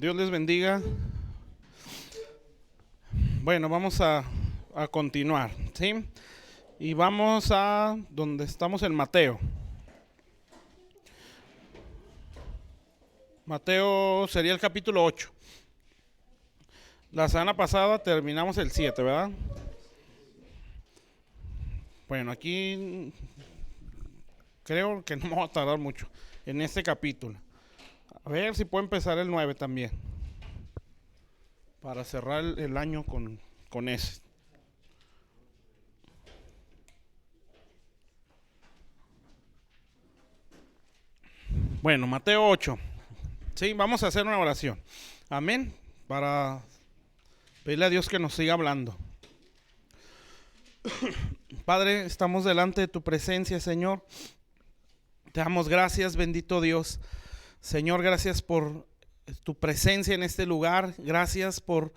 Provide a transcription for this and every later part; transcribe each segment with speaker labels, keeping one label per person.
Speaker 1: Dios les bendiga. Bueno, vamos a continuar, ¿sí? Y vamos a donde estamos en Mateo. Mateo sería el capítulo 8. La semana pasada terminamos el 7, ¿verdad? Bueno, aquí creo que no va a tardar mucho en este capítulo. A ver si puedo empezar el 9 también, para cerrar el año con ese. Bueno, Mateo 8. Sí, vamos a hacer una oración. Amén. Para pedirle a Dios que nos siga hablando. Padre, estamos delante de tu presencia, Señor. Te damos gracias, bendito Dios. Señor, gracias por tu presencia en este lugar. Gracias por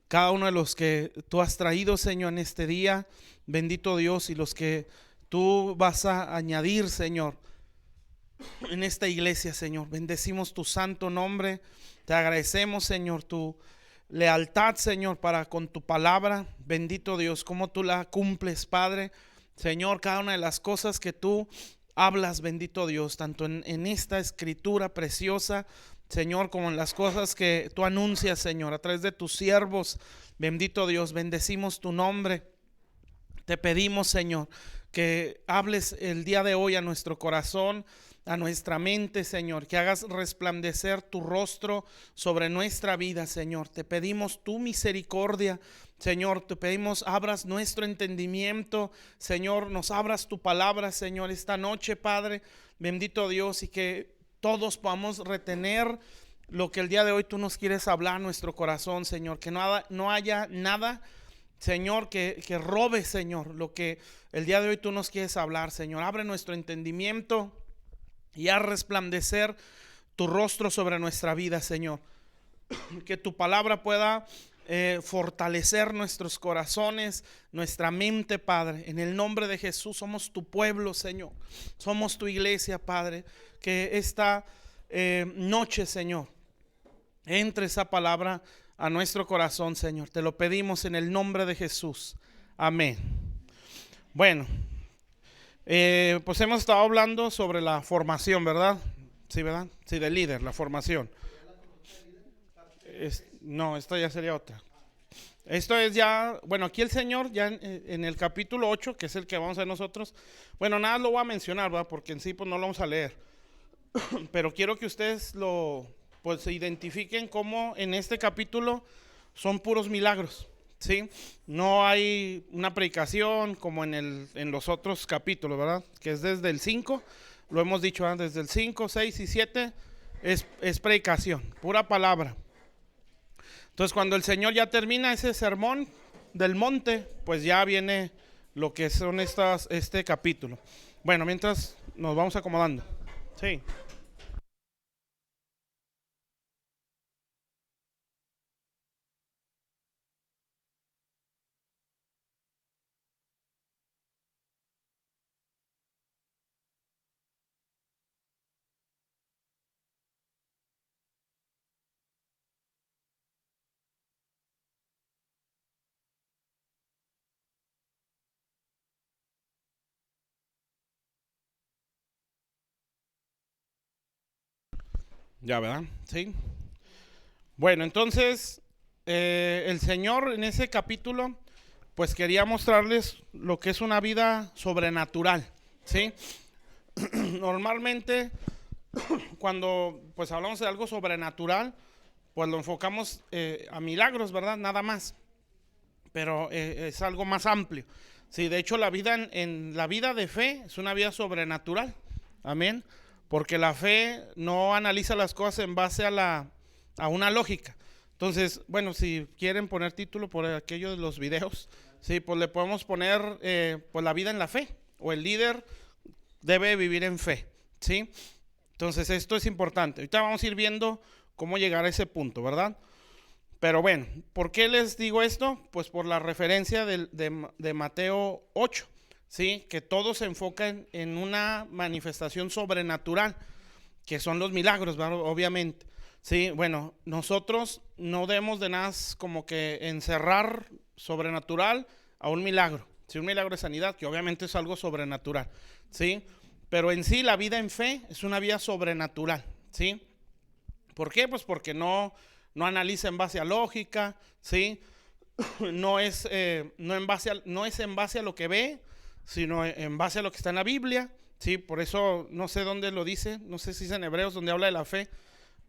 Speaker 1: cada uno de los que tú has traído, Señor, en este día. Bendito Dios, y los que tú vas a añadir, Señor, en esta iglesia, Señor. Bendecimos tu santo nombre. Te agradecemos, Señor, tu lealtad, Señor, para con tu palabra. Bendito Dios, cómo tú la cumples, Padre. Señor, cada una de las cosas que tú hablas, bendito Dios, tanto en esta escritura preciosa, Señor, como en las cosas que tú anuncias, Señor, a través de tus siervos. Bendito Dios, bendecimos tu nombre. Te pedimos, Señor, que hables el día de hoy a nuestro corazón, a nuestra mente, Señor, que hagas resplandecer tu rostro sobre nuestra vida, Señor. Te pedimos tu misericordia, Señor. Te pedimos abras nuestro entendimiento, Señor. Nos abras tu palabra, Señor, esta noche, Padre. Bendito Dios, y que todos podamos retener lo que el día de hoy tú nos quieres hablar a nuestro corazón, Señor. Que no haya nada, Señor, que robe, Señor, lo que el día de hoy tú nos quieres hablar, Señor. Abre nuestro entendimiento y haz resplandecer tu rostro sobre nuestra vida, Señor. Que tu palabra pueda fortalecer nuestros corazones, nuestra mente, Padre. En el nombre de Jesús, somos tu pueblo, Señor. Somos tu iglesia, Padre. Que esta noche, Señor, entre esa palabra a nuestro corazón, Señor. Te lo pedimos en el nombre de Jesús. Amén. Bueno, pues hemos estado hablando sobre la formación, ¿verdad? Sí, ¿verdad? Sí, de líder, la formación. No, esta ya sería otra. Esto es ya, bueno, aquí el Señor ya en el capítulo 8, que es el que vamos a ver nosotros. Bueno, nada lo voy a mencionar, ¿verdad? Porque en sí pues no lo vamos a leer. Pero quiero que ustedes pues se identifiquen cómo en este capítulo son puros milagros, ¿sí? No hay una predicación como en los otros capítulos, ¿verdad? Que es desde el 5, lo hemos dicho antes, desde el 5, 6 y 7 es predicación, pura palabra. Entonces cuando el Señor ya termina ese sermón del monte, pues ya viene lo que son este capítulo. Bueno, mientras nos vamos acomodando. Sí. Ya, ¿verdad? Sí. Bueno, entonces el Señor en ese capítulo pues quería mostrarles lo que es una vida sobrenatural, ¿sí? Normalmente cuando pues hablamos de algo sobrenatural, pues lo enfocamos a milagros, ¿verdad? Nada más, pero es algo más amplio. Sí, de hecho la vida en la vida de fe es una vida sobrenatural, amén, porque la fe no analiza las cosas en base a una lógica. Entonces, bueno, si quieren poner título por aquello de los videos, sí, pues le podemos poner pues la vida en la fe, o el líder debe vivir en fe, ¿sí? Entonces esto es importante. Ahorita vamos a ir viendo cómo llegar a ese punto, ¿verdad? Pero bueno, ¿por qué les digo esto? Pues por la referencia de Mateo 8, ¿sí? Que todo se enfoca en una manifestación sobrenatural, que son los milagros, ¿verdad? Obviamente. Sí, bueno, nosotros no debemos de nada como que encerrar sobrenatural a un milagro. Sí, un milagro de sanidad, que obviamente es algo sobrenatural, ¿sí? Pero en sí la vida en fe es una vida sobrenatural, ¿sí? ¿Por qué? Pues porque no analiza en base a lógica, ¿sí? No es en base a lo que ve, sino en base a lo que está en la Biblia, ¿sí? Por eso no sé dónde lo dice, no sé si es en Hebreos donde habla de la fe.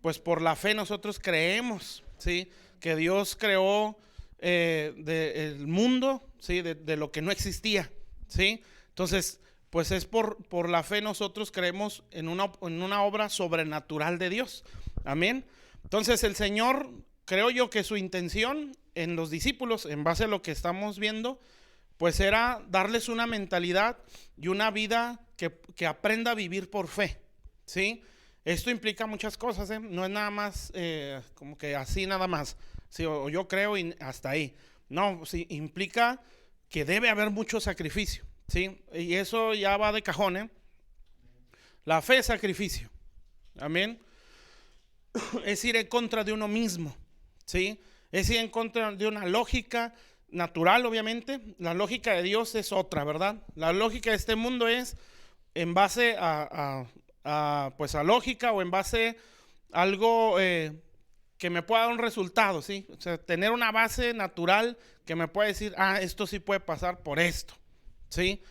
Speaker 1: Pues por la fe nosotros creemos, ¿sí? Que Dios creó el mundo, ¿sí? De lo que no existía, ¿sí? Entonces, pues es por la fe nosotros creemos en una obra sobrenatural de Dios. Amén. Entonces el Señor, creo yo que su intención en los discípulos, en base a lo que estamos viendo, pues era darles una mentalidad y una vida que aprenda a vivir por fe, ¿sí? Esto implica muchas cosas, ¿eh? No es nada más como que así nada más, ¿sí? O yo creo y hasta ahí. No, sí, implica que debe haber mucho sacrificio, ¿sí? Y eso ya va de cajón, ¿eh? La fe es sacrificio, amén. Es ir en contra de uno mismo, ¿sí? Es ir en contra de una lógica natural, obviamente. La lógica de Dios es otra, ¿verdad? La lógica de este mundo es en base pues a lógica o en base a algo que me pueda dar un resultado, ¿sí? O sea, tener una base natural que me pueda decir, esto sí puede pasar por esto, ¿sí?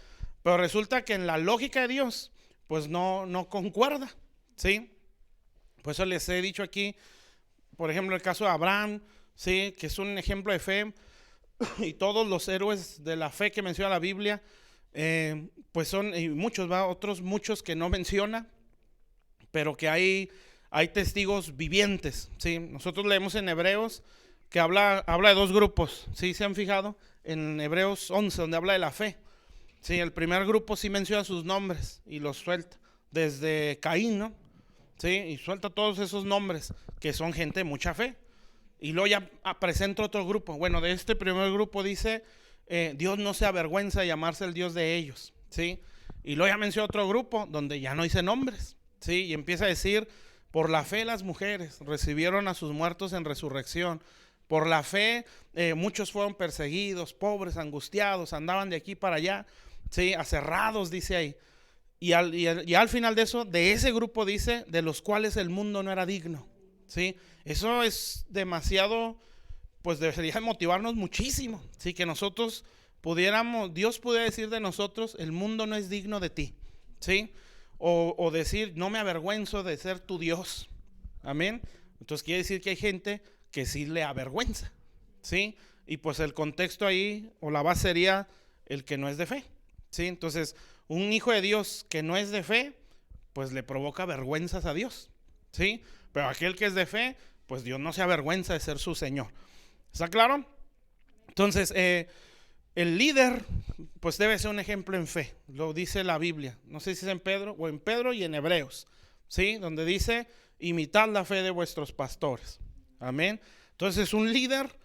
Speaker 1: Pero resulta que en la lógica de Dios, pues no concuerda, ¿sí? Por eso les he dicho aquí, por ejemplo, el caso de Abraham, ¿sí? Que es un ejemplo de fe, y todos los héroes de la fe que menciona la Biblia, pues son, y muchos, ¿va? Otros muchos que no menciona, pero que hay testigos vivientes, ¿sí? Nosotros leemos en Hebreos que habla de dos grupos, ¿sí? ¿Se han fijado? En Hebreos 11, donde habla de la fe, ¿sí? El primer grupo sí menciona sus nombres y los suelta, desde Caín, ¿no? ¿Sí? Y suelta todos esos nombres, que son gente de mucha fe. Y luego ya presenta otro grupo. Bueno, de este primer grupo dice, Dios no se avergüenza de llamarse el Dios de ellos, ¿sí? Y luego ya menciona otro grupo donde ya no dice nombres, ¿sí? Y empieza a decir, por la fe las mujeres recibieron a sus muertos en resurrección. Por la fe muchos fueron perseguidos, pobres, angustiados, andaban de aquí para allá, ¿sí? Aserrados, dice ahí. Y al final de eso, de ese grupo dice, de los cuales el mundo no era digno, ¿sí? Eso es demasiado, pues debería motivarnos muchísimo, ¿sí? Que nosotros Dios pudiera decir de nosotros, el mundo no es digno de ti, ¿sí? O decir, no me avergüenzo de ser tu Dios, amén. Entonces quiere decir que hay gente que sí le avergüenza, ¿sí? Y pues el contexto ahí, o la base sería el que no es de fe, ¿sí? Entonces, un hijo de Dios que no es de fe, pues le provoca vergüenzas a Dios, ¿sí? Pero aquel que es de fe, pues Dios no se avergüenza de ser su Señor. ¿Está claro? Entonces, el líder, pues debe ser un ejemplo en fe, lo dice la Biblia. No sé si es en Pedro o en Pedro y en Hebreos, ¿sí? Donde dice, imitad la fe de vuestros pastores. Amén. Entonces, un líder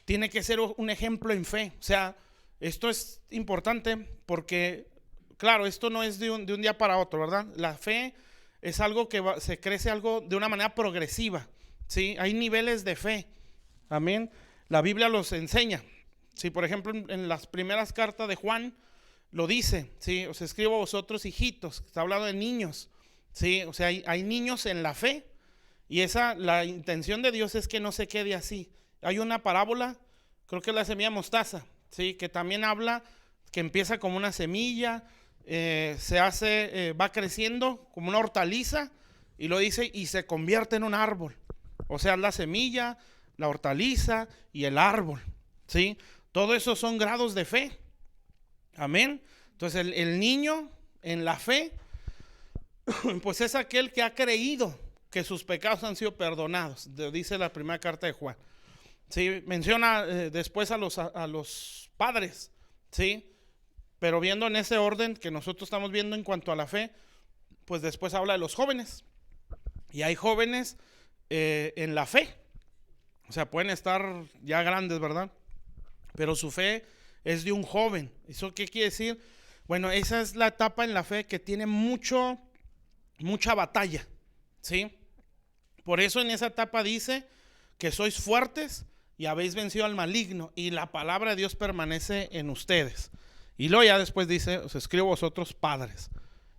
Speaker 1: tiene que ser un ejemplo en fe. O sea, esto es importante porque, claro, esto no es de un día para otro, ¿verdad? La fe es algo que se crece algo de una manera progresiva, ¿sí? Hay niveles de fe, amén. La Biblia los enseña, ¿sí? Por ejemplo, en las primeras cartas de Juan lo dice, ¿sí? Os escribo a vosotros hijitos, está hablando de niños, ¿sí? O sea, hay niños en la fe y la intención de Dios es que no se quede así. Hay una parábola, creo que es la semilla mostaza, ¿sí? Que también habla que empieza como una semilla, va creciendo como una hortaliza y lo dice y se convierte en un árbol. O sea, la semilla, la hortaliza y el árbol, ¿sí? Todo eso son grados de fe. Amén. Entonces el niño en la fe, pues es aquel que ha creído que sus pecados han sido perdonados, dice la primera carta de Juan. ¿Sí? Menciona después a los padres, ¿sí? Pero viendo en ese orden que nosotros estamos viendo en cuanto a la fe, pues después habla de los jóvenes. Y hay jóvenes en la fe. O sea, pueden estar ya grandes, ¿verdad? Pero su fe es de un joven. ¿Eso qué quiere decir? Bueno, esa es la etapa en la fe que tiene mucha batalla, ¿sí? Por eso en esa etapa dice que sois fuertes y habéis vencido al maligno, y la palabra de Dios permanece en ustedes. Y luego ya después dice, os escribo vosotros padres.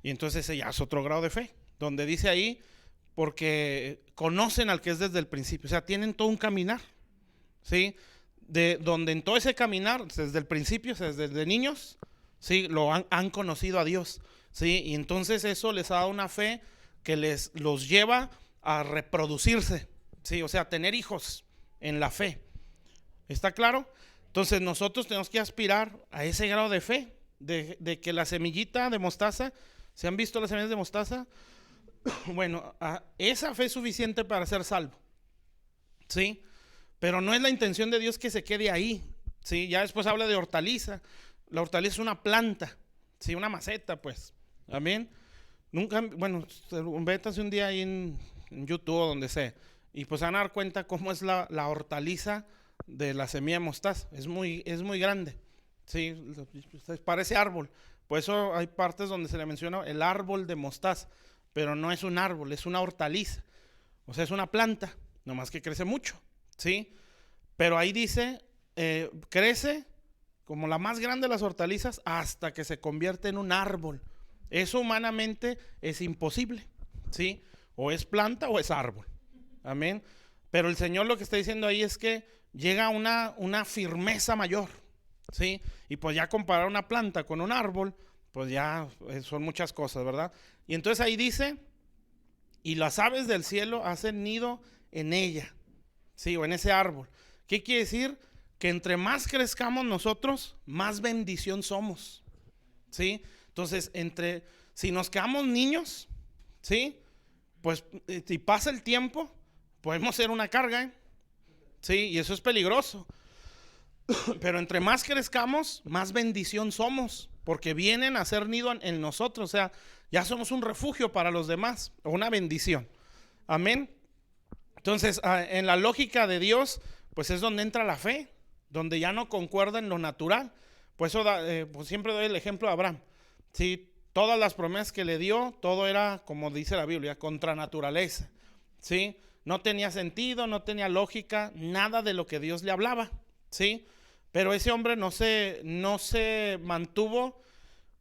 Speaker 1: Y entonces ese ya es otro grado de fe, donde dice ahí, porque conocen al que es desde el principio. O sea, tienen todo un caminar, ¿sí? De donde en todo ese caminar, desde el principio, desde niños, ¿sí? Han conocido a Dios, ¿sí? Y entonces eso les ha dado una fe que los lleva a reproducirse, ¿sí? O sea, tener hijos en la fe. ¿Está claro? Entonces nosotros tenemos que aspirar a ese grado de fe, de que la semillita de mostaza, ¿se han visto las semillas de mostaza? Bueno, esa fe es suficiente para ser salvo, ¿sí? Pero no es la intención de Dios que se quede ahí, ¿sí? Ya después habla de hortaliza. La hortaliza es una planta, ¿sí? Una maceta, pues. Amén. Nunca, bueno, vétanse un día ahí en YouTube o donde sea, y pues van a dar cuenta cómo es la hortaliza de la semilla de mostaza. Es muy grande, ¿sí? Parece árbol. Por eso hay partes donde se le menciona el árbol de mostaza, pero no es un árbol, es una hortaliza. O sea, es una planta, nomás que crece mucho, ¿sí? Pero ahí dice, crece como la más grande de las hortalizas hasta que se convierte en un árbol. Eso humanamente es imposible, ¿sí? O es planta o es árbol. Amén. Pero el Señor lo que está diciendo ahí es que llega una firmeza mayor, ¿sí? Y pues ya comparar una planta con un árbol, pues ya son muchas cosas, ¿verdad? Y entonces ahí dice, y las aves del cielo hacen nido en ella, ¿sí? O en ese árbol. ¿Qué quiere decir? Que entre más crezcamos nosotros, más bendición somos, ¿sí? Entonces, si nos quedamos niños, ¿sí? Pues si pasa el tiempo, podemos ser una carga, ¿eh? Sí, y eso es peligroso. Pero entre más crezcamos, más bendición somos, porque vienen a hacer nido en nosotros. O sea, ya somos un refugio para los demás, o una bendición. Amén. Entonces, en la lógica de Dios, pues es donde entra la fe, donde ya no concuerda en lo natural. Por eso pues siempre doy el ejemplo de Abraham. Sí, todas las promesas que le dio, todo era, como dice la Biblia, contra naturaleza, ¿sí? No tenía sentido, no tenía lógica, nada de lo que Dios le hablaba, ¿sí? Pero ese hombre no se mantuvo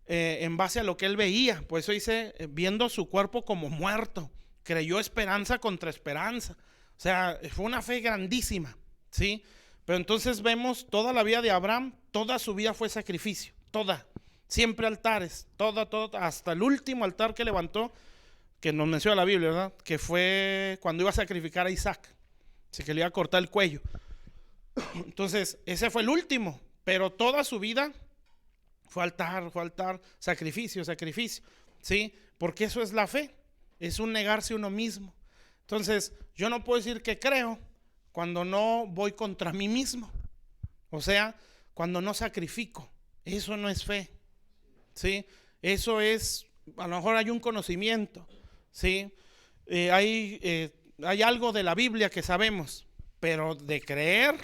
Speaker 1: en base a lo que él veía. Por eso dice, viendo su cuerpo como muerto, creyó esperanza contra esperanza. O sea, fue una fe grandísima, ¿sí? Pero entonces vemos toda la vida de Abraham, toda su vida fue sacrificio, toda. Siempre altares, todo, hasta el último altar que levantó, que nos menciona la Biblia, ¿verdad? Que fue cuando iba a sacrificar a Isaac, así que le iba a cortar el cuello. Entonces, ese fue el último, pero toda su vida fue altar, sacrificio, ¿sí? Porque eso es la fe, es un negarse a uno mismo. Entonces, yo no puedo decir que creo cuando no voy contra mí mismo, o sea, cuando no sacrifico. Eso no es fe, ¿sí? Eso es, a lo mejor hay un conocimiento, ¿sí? Hay algo de la Biblia que sabemos, pero de creer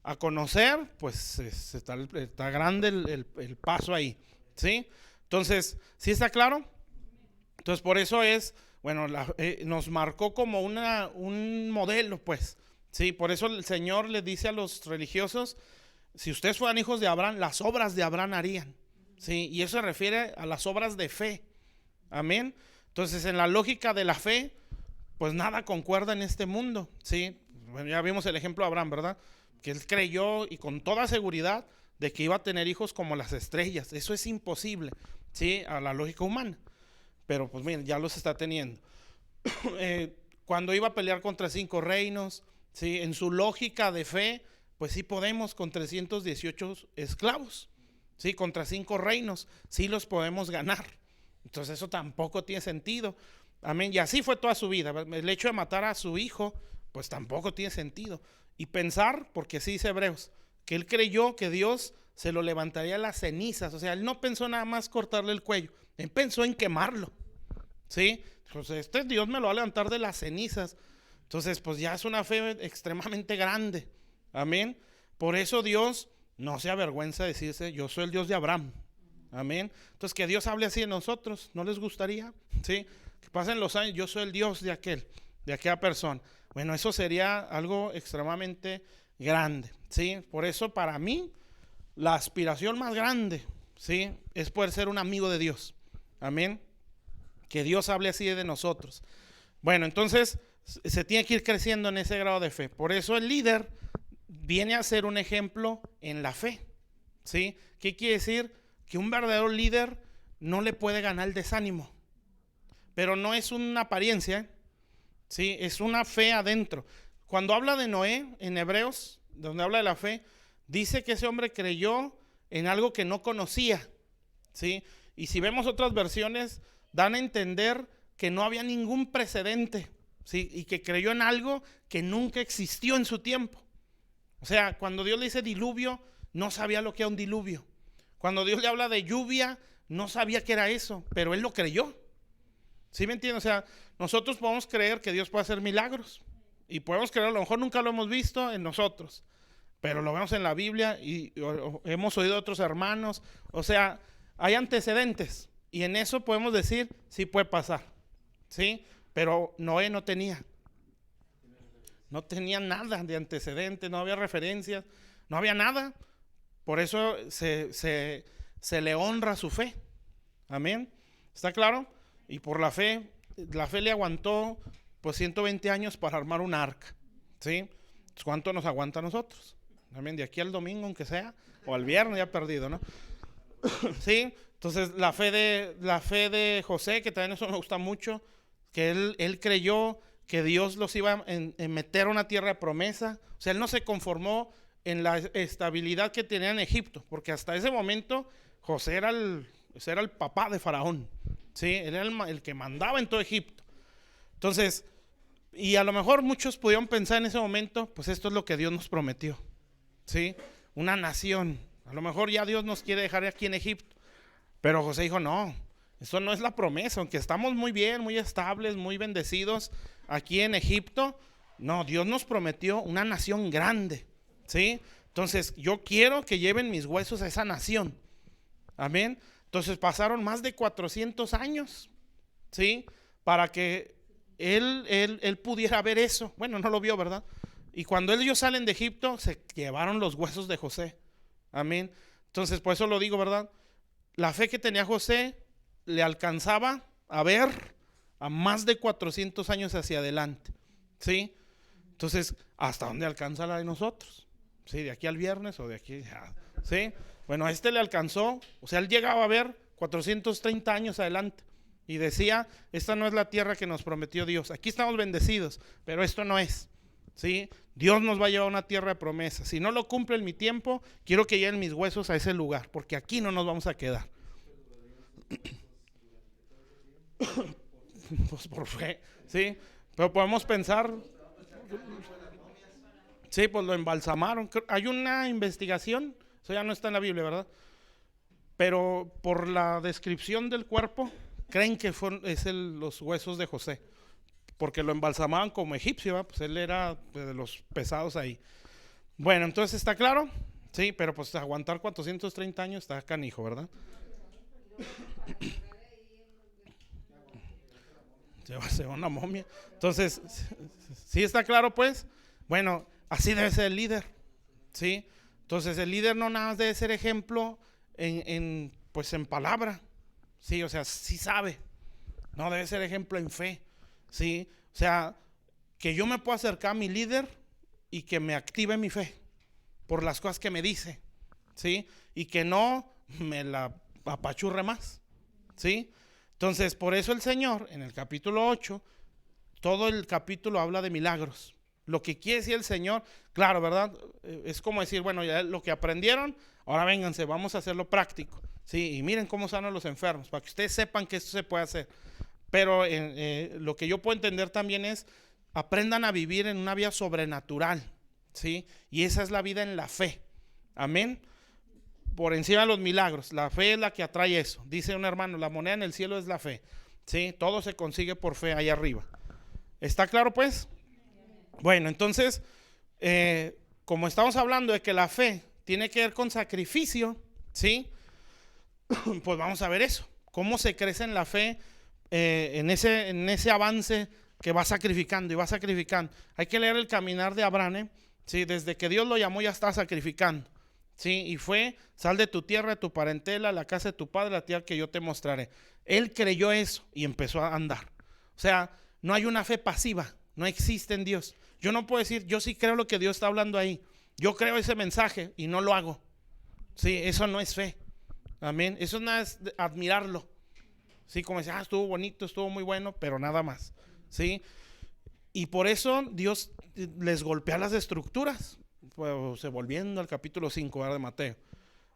Speaker 1: a conocer, pues está grande el paso ahí, ¿sí? Entonces, ¿sí está claro? Entonces, por eso es, bueno, nos marcó como un modelo, pues, ¿sí? Por eso el Señor le dice a los religiosos, si ustedes fueran hijos de Abraham, las obras de Abraham harían, ¿sí? Y eso se refiere a las obras de fe. Amén. Entonces, en la lógica de la fe, pues nada concuerda en este mundo, ¿sí? Bueno, ya vimos el ejemplo de Abraham, ¿verdad? Que él creyó y con toda seguridad de que iba a tener hijos como las estrellas. Eso es imposible, ¿sí? A la lógica humana. Pero pues miren, ya los está teniendo. Cuando iba a pelear contra 5 reinos, ¿sí? En su lógica de fe, pues sí podemos con 318 esclavos, ¿sí? Contra 5 reinos, sí los podemos ganar. Entonces eso tampoco tiene sentido. Amén. Y así fue toda su vida. El hecho de matar a su hijo, pues tampoco tiene sentido. Y pensar, porque sí dice Hebreos, que él creyó que Dios se lo levantaría a las cenizas. O sea, él no pensó nada más cortarle el cuello, él pensó en quemarlo, ¿sí? Entonces Dios me lo va a levantar de las cenizas. Entonces pues ya es una fe extremadamente grande. Amén. Por eso Dios no se avergüenza de decirse, yo soy el Dios de Abraham. Amén. Entonces que Dios hable así de nosotros, ¿no les gustaría? ¿Sí? Que pasen los años, yo soy el Dios de aquel, de aquella persona. Bueno, eso sería algo extremadamente grande, ¿sí? Por eso para mí la aspiración más grande, ¿sí?, es poder ser un amigo de Dios. Amén. Que Dios hable así de nosotros. Bueno, entonces se tiene que ir creciendo en ese grado de fe. Por eso el líder viene a ser un ejemplo en la fe, ¿sí? ¿Qué quiere decir? Que un verdadero líder no le puede ganar el desánimo. Pero no es una apariencia, ¿sí? Es una fe adentro. Cuando habla de Noé en Hebreos, donde habla de la fe, dice que ese hombre creyó en algo que no conocía, ¿sí? Y si vemos otras versiones, dan a entender que no había ningún precedente, ¿sí? Y que creyó en algo que nunca existió en su tiempo. O sea, cuando Dios le dice diluvio, no sabía lo que era un diluvio. Cuando Dios le habla de lluvia, no sabía que era eso, pero él lo creyó. ¿Sí me entiendes? O sea, nosotros podemos creer que Dios puede hacer milagros. Y podemos creer, a lo mejor nunca lo hemos visto en nosotros, pero lo vemos en la Biblia y hemos oído de otros hermanos. O sea, hay antecedentes. Y en eso podemos decir, sí puede pasar, ¿sí? Pero Noé no tenía nada de antecedentes, no había referencias, no había nada. Por eso se le honra su fe. Amén. ¿Está claro? Y por la fe le aguantó pues 120 años para armar un arca, ¿sí? ¿Cuánto nos aguanta a nosotros? Amén. De aquí al domingo, aunque sea, o al viernes, ya perdido, ¿no? ¿Sí? Entonces la fe de José, que también eso me gusta mucho, que él creyó que Dios los iba a meter a una tierra de promesa. O sea, él no se conformó en la estabilidad que tenía en Egipto, porque hasta ese momento José era el papá de Faraón, ¿sí? Él era el que mandaba en todo Egipto. Entonces, y a lo mejor muchos pudieron pensar en ese momento, pues esto es lo que Dios nos prometió, ¿sí? Una nación. A lo mejor ya Dios nos quiere dejar aquí en Egipto. Pero José dijo, no, eso no es la promesa. Aunque estamos muy bien, muy estables, muy bendecidos aquí en Egipto, no, Dios nos prometió una nación grande, ¿sí? Entonces yo quiero que lleven mis huesos a esa nación. Amén. Entonces pasaron más de 400 años, ¿sí? Para que él pudiera ver eso. Bueno, no lo vio, ¿verdad? Y cuando ellos salen de Egipto, se llevaron los huesos de José. Amén. Entonces, por eso lo digo, ¿verdad? La fe que tenía José le alcanzaba a ver a más de 400 años hacia adelante, ¿sí? Entonces, ¿hasta dónde alcanza la de nosotros? ¿Sí? ¿De aquí al viernes o de aquí? ¿Sí? Bueno, a este le alcanzó, o sea, él llegaba a ver 430 años adelante y decía, esta no es la tierra que nos prometió Dios. Aquí estamos bendecidos, pero esto no es, ¿sí? Dios nos va a llevar a una tierra de promesa. Si no lo cumple en mi tiempo, quiero que lleguen mis huesos a ese lugar, porque aquí no nos vamos a quedar. Pues por fe, ¿sí? Pero podemos pensar, sí, pues lo embalsamaron. Hay una investigación, eso ya no está en la Biblia, ¿verdad? Pero por la descripción del cuerpo, creen que los huesos de José, porque lo embalsamaban como egipcio, ¿verdad? Pues él era de los pesados ahí. Bueno, entonces está claro, sí, pero pues aguantar 430 años está canijo, ¿verdad? Se va una momia. Entonces, ¿sí está claro pues? Bueno, así debe ser el líder, ¿sí? Entonces el líder no nada más debe ser ejemplo pues en palabra, ¿sí? O sea, sí sabe. No, debe ser ejemplo en fe, ¿sí? O sea, que yo me pueda acercar a mi líder y que me active mi fe por las cosas que me dice, ¿sí? Y que no me la apachurre más, ¿sí? Entonces, por eso el Señor, en el capítulo 8, todo el capítulo habla de milagros. Lo que quiere decir el Señor, claro, ¿verdad? Es como decir, bueno, ya lo que aprendieron, ahora vénganse, vamos a hacerlo práctico, ¿sí? Y miren cómo sanan los enfermos, para que ustedes sepan que esto se puede hacer. Pero lo que yo puedo entender también es, aprendan a vivir en una vida sobrenatural, ¿sí? Y esa es la vida en la fe. Amén. Por encima de los milagros, la fe es la que atrae eso. Dice un hermano, la moneda en el cielo es la fe, ¿sí? Todo se consigue por fe allá arriba. ¿Está claro pues? Bueno, entonces, como estamos hablando de que la fe tiene que ver con sacrificio, ¿sí? Pues vamos a ver eso. ¿Cómo se crece en la fe en ese avance que va sacrificando y va sacrificando. Hay que leer el caminar de Abraham, ¿eh? Sí, desde que Dios lo llamó ya está sacrificando. Sí, y fue, sal de tu tierra, de tu parentela, la casa de tu padre, la tierra que yo te mostraré. Él creyó eso y empezó a andar. O sea, no hay una fe pasiva, no existe en Dios. Yo no puedo decir, yo sí creo lo que Dios está hablando ahí. Yo creo ese mensaje y no lo hago. Sí, eso no es fe. Amén. Eso no es admirarlo. Sí, como decir, estuvo bonito, estuvo muy bueno, pero nada más. Sí. Y por eso Dios les golpea las estructuras. Pues, volviendo al capítulo 5 de Mateo.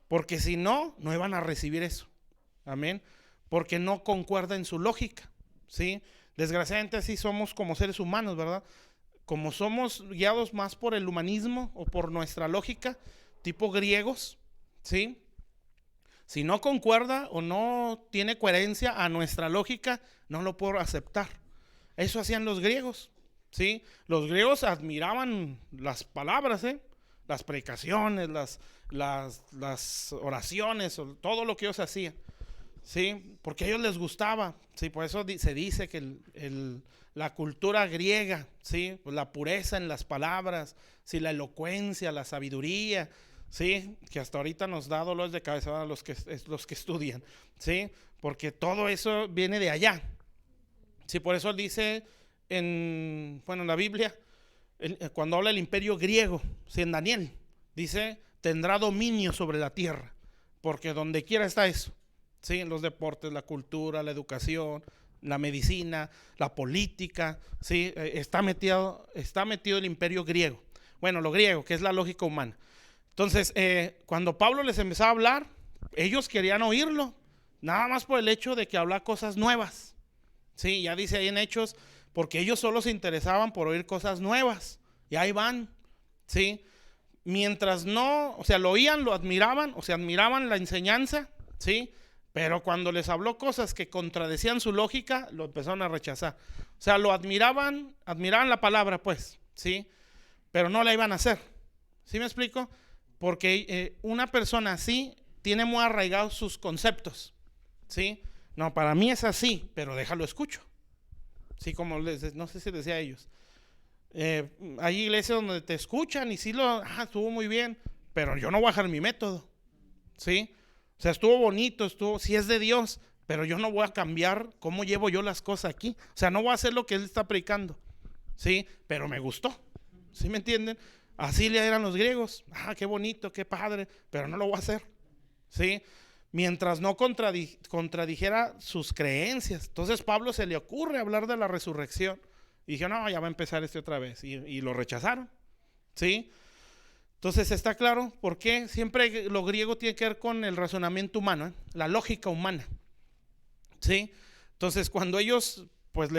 Speaker 1: Porque si no, no iban a recibir eso. Amén. Porque no concuerda en su lógica. ¿Sí? Desgraciadamente así somos como seres humanos, ¿verdad? Como somos guiados más por el humanismo o por nuestra lógica, tipo griegos, ¿sí? Si no concuerda o no tiene coherencia a nuestra lógica, no lo puedo aceptar. Eso hacían los griegos, ¿sí? Los griegos admiraban las palabras, las predicaciones, las oraciones, todo lo que ellos hacían, ¿sí? Porque a ellos les gustaba, ¿sí? Por eso se dice que la cultura griega, ¿sí? Pues la pureza en las palabras, ¿sí? La elocuencia, la sabiduría, ¿sí? Que hasta ahorita nos da dolores de cabeza a los que estudian, ¿sí? Porque todo eso viene de allá. Sí, por eso dice en la Biblia, cuando habla del imperio griego, ¿sí? En Daniel, dice, tendrá dominio sobre la tierra, porque donde quiera está eso, ¿sí? Los deportes, la cultura, la educación, la medicina, la política, ¿sí? Está metido el imperio griego. Bueno, lo griego, que es la lógica humana. Entonces, cuando Pablo les empezaba a hablar, ellos querían oírlo, nada más por el hecho de que habla cosas nuevas. Sí, ya dice ahí en Hechos, porque ellos solo se interesaban por oír cosas nuevas, y ahí van, ¿sí? Mientras no, o sea, lo oían, lo admiraban, o sea, admiraban la enseñanza, ¿sí? Pero cuando les habló cosas que contradecían su lógica, lo empezaron a rechazar. O sea, lo admiraban la palabra, pues, ¿sí? Pero no la iban a hacer. ¿Sí me explico? Porque una persona así tiene muy arraigados sus conceptos, ¿sí? No, para mí es así, pero déjalo escucho. Sí, como no sé si decía a ellos. Hay iglesias donde te escuchan y sí estuvo muy bien, pero yo no voy a dejar mi método. ¿Sí? O sea, estuvo bonito, sí es de Dios, pero yo no voy a cambiar cómo llevo yo las cosas aquí. O sea, no voy a hacer lo que él está predicando. ¿Sí? Pero me gustó. ¿Sí me entienden? Así le eran los griegos. Qué bonito, qué padre, pero no lo voy a hacer. ¿Sí? Mientras no contradijera sus creencias. Entonces Pablo se le ocurre hablar de la resurrección. Y dijo, no, ya va a empezar otra vez. Y lo rechazaron. ¿Sí? Entonces está claro por qué siempre lo griego tiene que ver con el razonamiento humano, la lógica humana. ¿Sí? Entonces cuando ellos, pues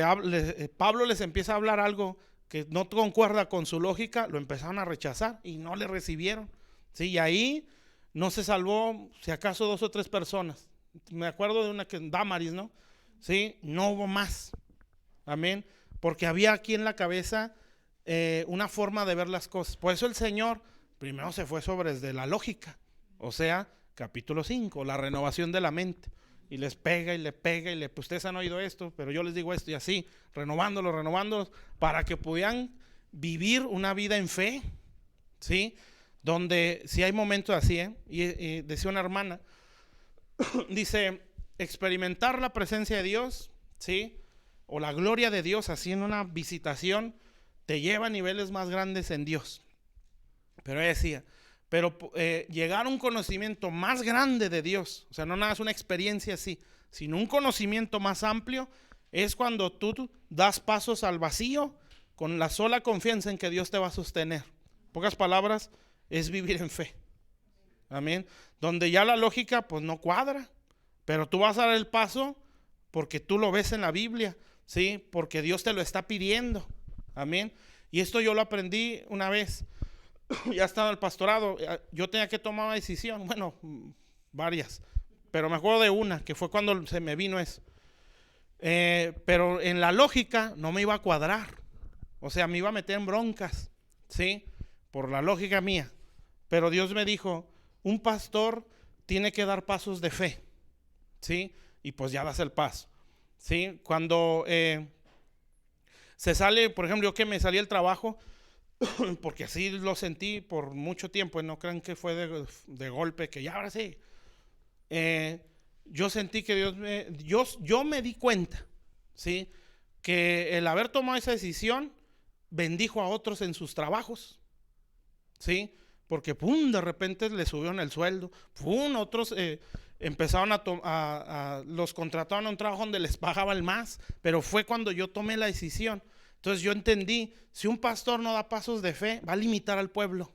Speaker 1: Pablo les empieza a hablar algo que no concuerda con su lógica, lo empezaron a rechazar y no le recibieron. ¿Sí? Y ahí no se salvó, si acaso 2 o 3 personas. Me acuerdo de una que Damaris, ¿no? Sí, no hubo más. Amén. Porque había aquí en la cabeza una forma de ver las cosas. Por eso el Señor primero se fue sobre desde la lógica. O sea, capítulo 5, la renovación de la mente. Y les pega y le pega y pues ustedes han oído esto, pero yo les digo esto y así, renovándolos, para que pudieran vivir una vida en fe. ¿Sí? Donde si hay momentos así, y decía una hermana, dice, experimentar la presencia de Dios, ¿sí? O la gloria de Dios así en una visitación, te lleva a niveles más grandes en Dios. Pero ella decía, pero llegar a un conocimiento más grande de Dios, o sea, no nada es una experiencia así, sino un conocimiento más amplio, es cuando tú das pasos al vacío con la sola confianza en que Dios te va a sostener. En pocas palabras, es vivir en fe. Amén. Donde ya la lógica pues no cuadra, pero tú vas a dar el paso porque tú lo ves en la Biblia, ¿sí? Porque Dios te lo está pidiendo. Amén. Y esto yo lo aprendí una vez. Ya estaba el pastorado, yo tenía que tomar una decisión, bueno, varias, pero me acuerdo de una, que fue cuando se me vino eso. Pero en la lógica no me iba a cuadrar, o sea, me iba a meter en broncas, ¿sí? Por la lógica mía. Pero Dios me dijo, un pastor tiene que dar pasos de fe, ¿sí? Y pues ya das el paso, ¿sí? Cuando Se sale, por ejemplo, yo que me salí del trabajo, porque así lo sentí por mucho tiempo, no crean que fue de golpe, que ya ahora sí. Yo sentí que yo me di cuenta, ¿sí? Que el haber tomado esa decisión bendijo a otros en sus trabajos, ¿sí? Porque pum, de repente le subieron el sueldo, pum, otros empezaron los contrataron a un trabajo donde les pagaban más, pero fue cuando yo tomé la decisión. Entonces yo entendí, si un pastor no da pasos de fe, va a limitar al pueblo,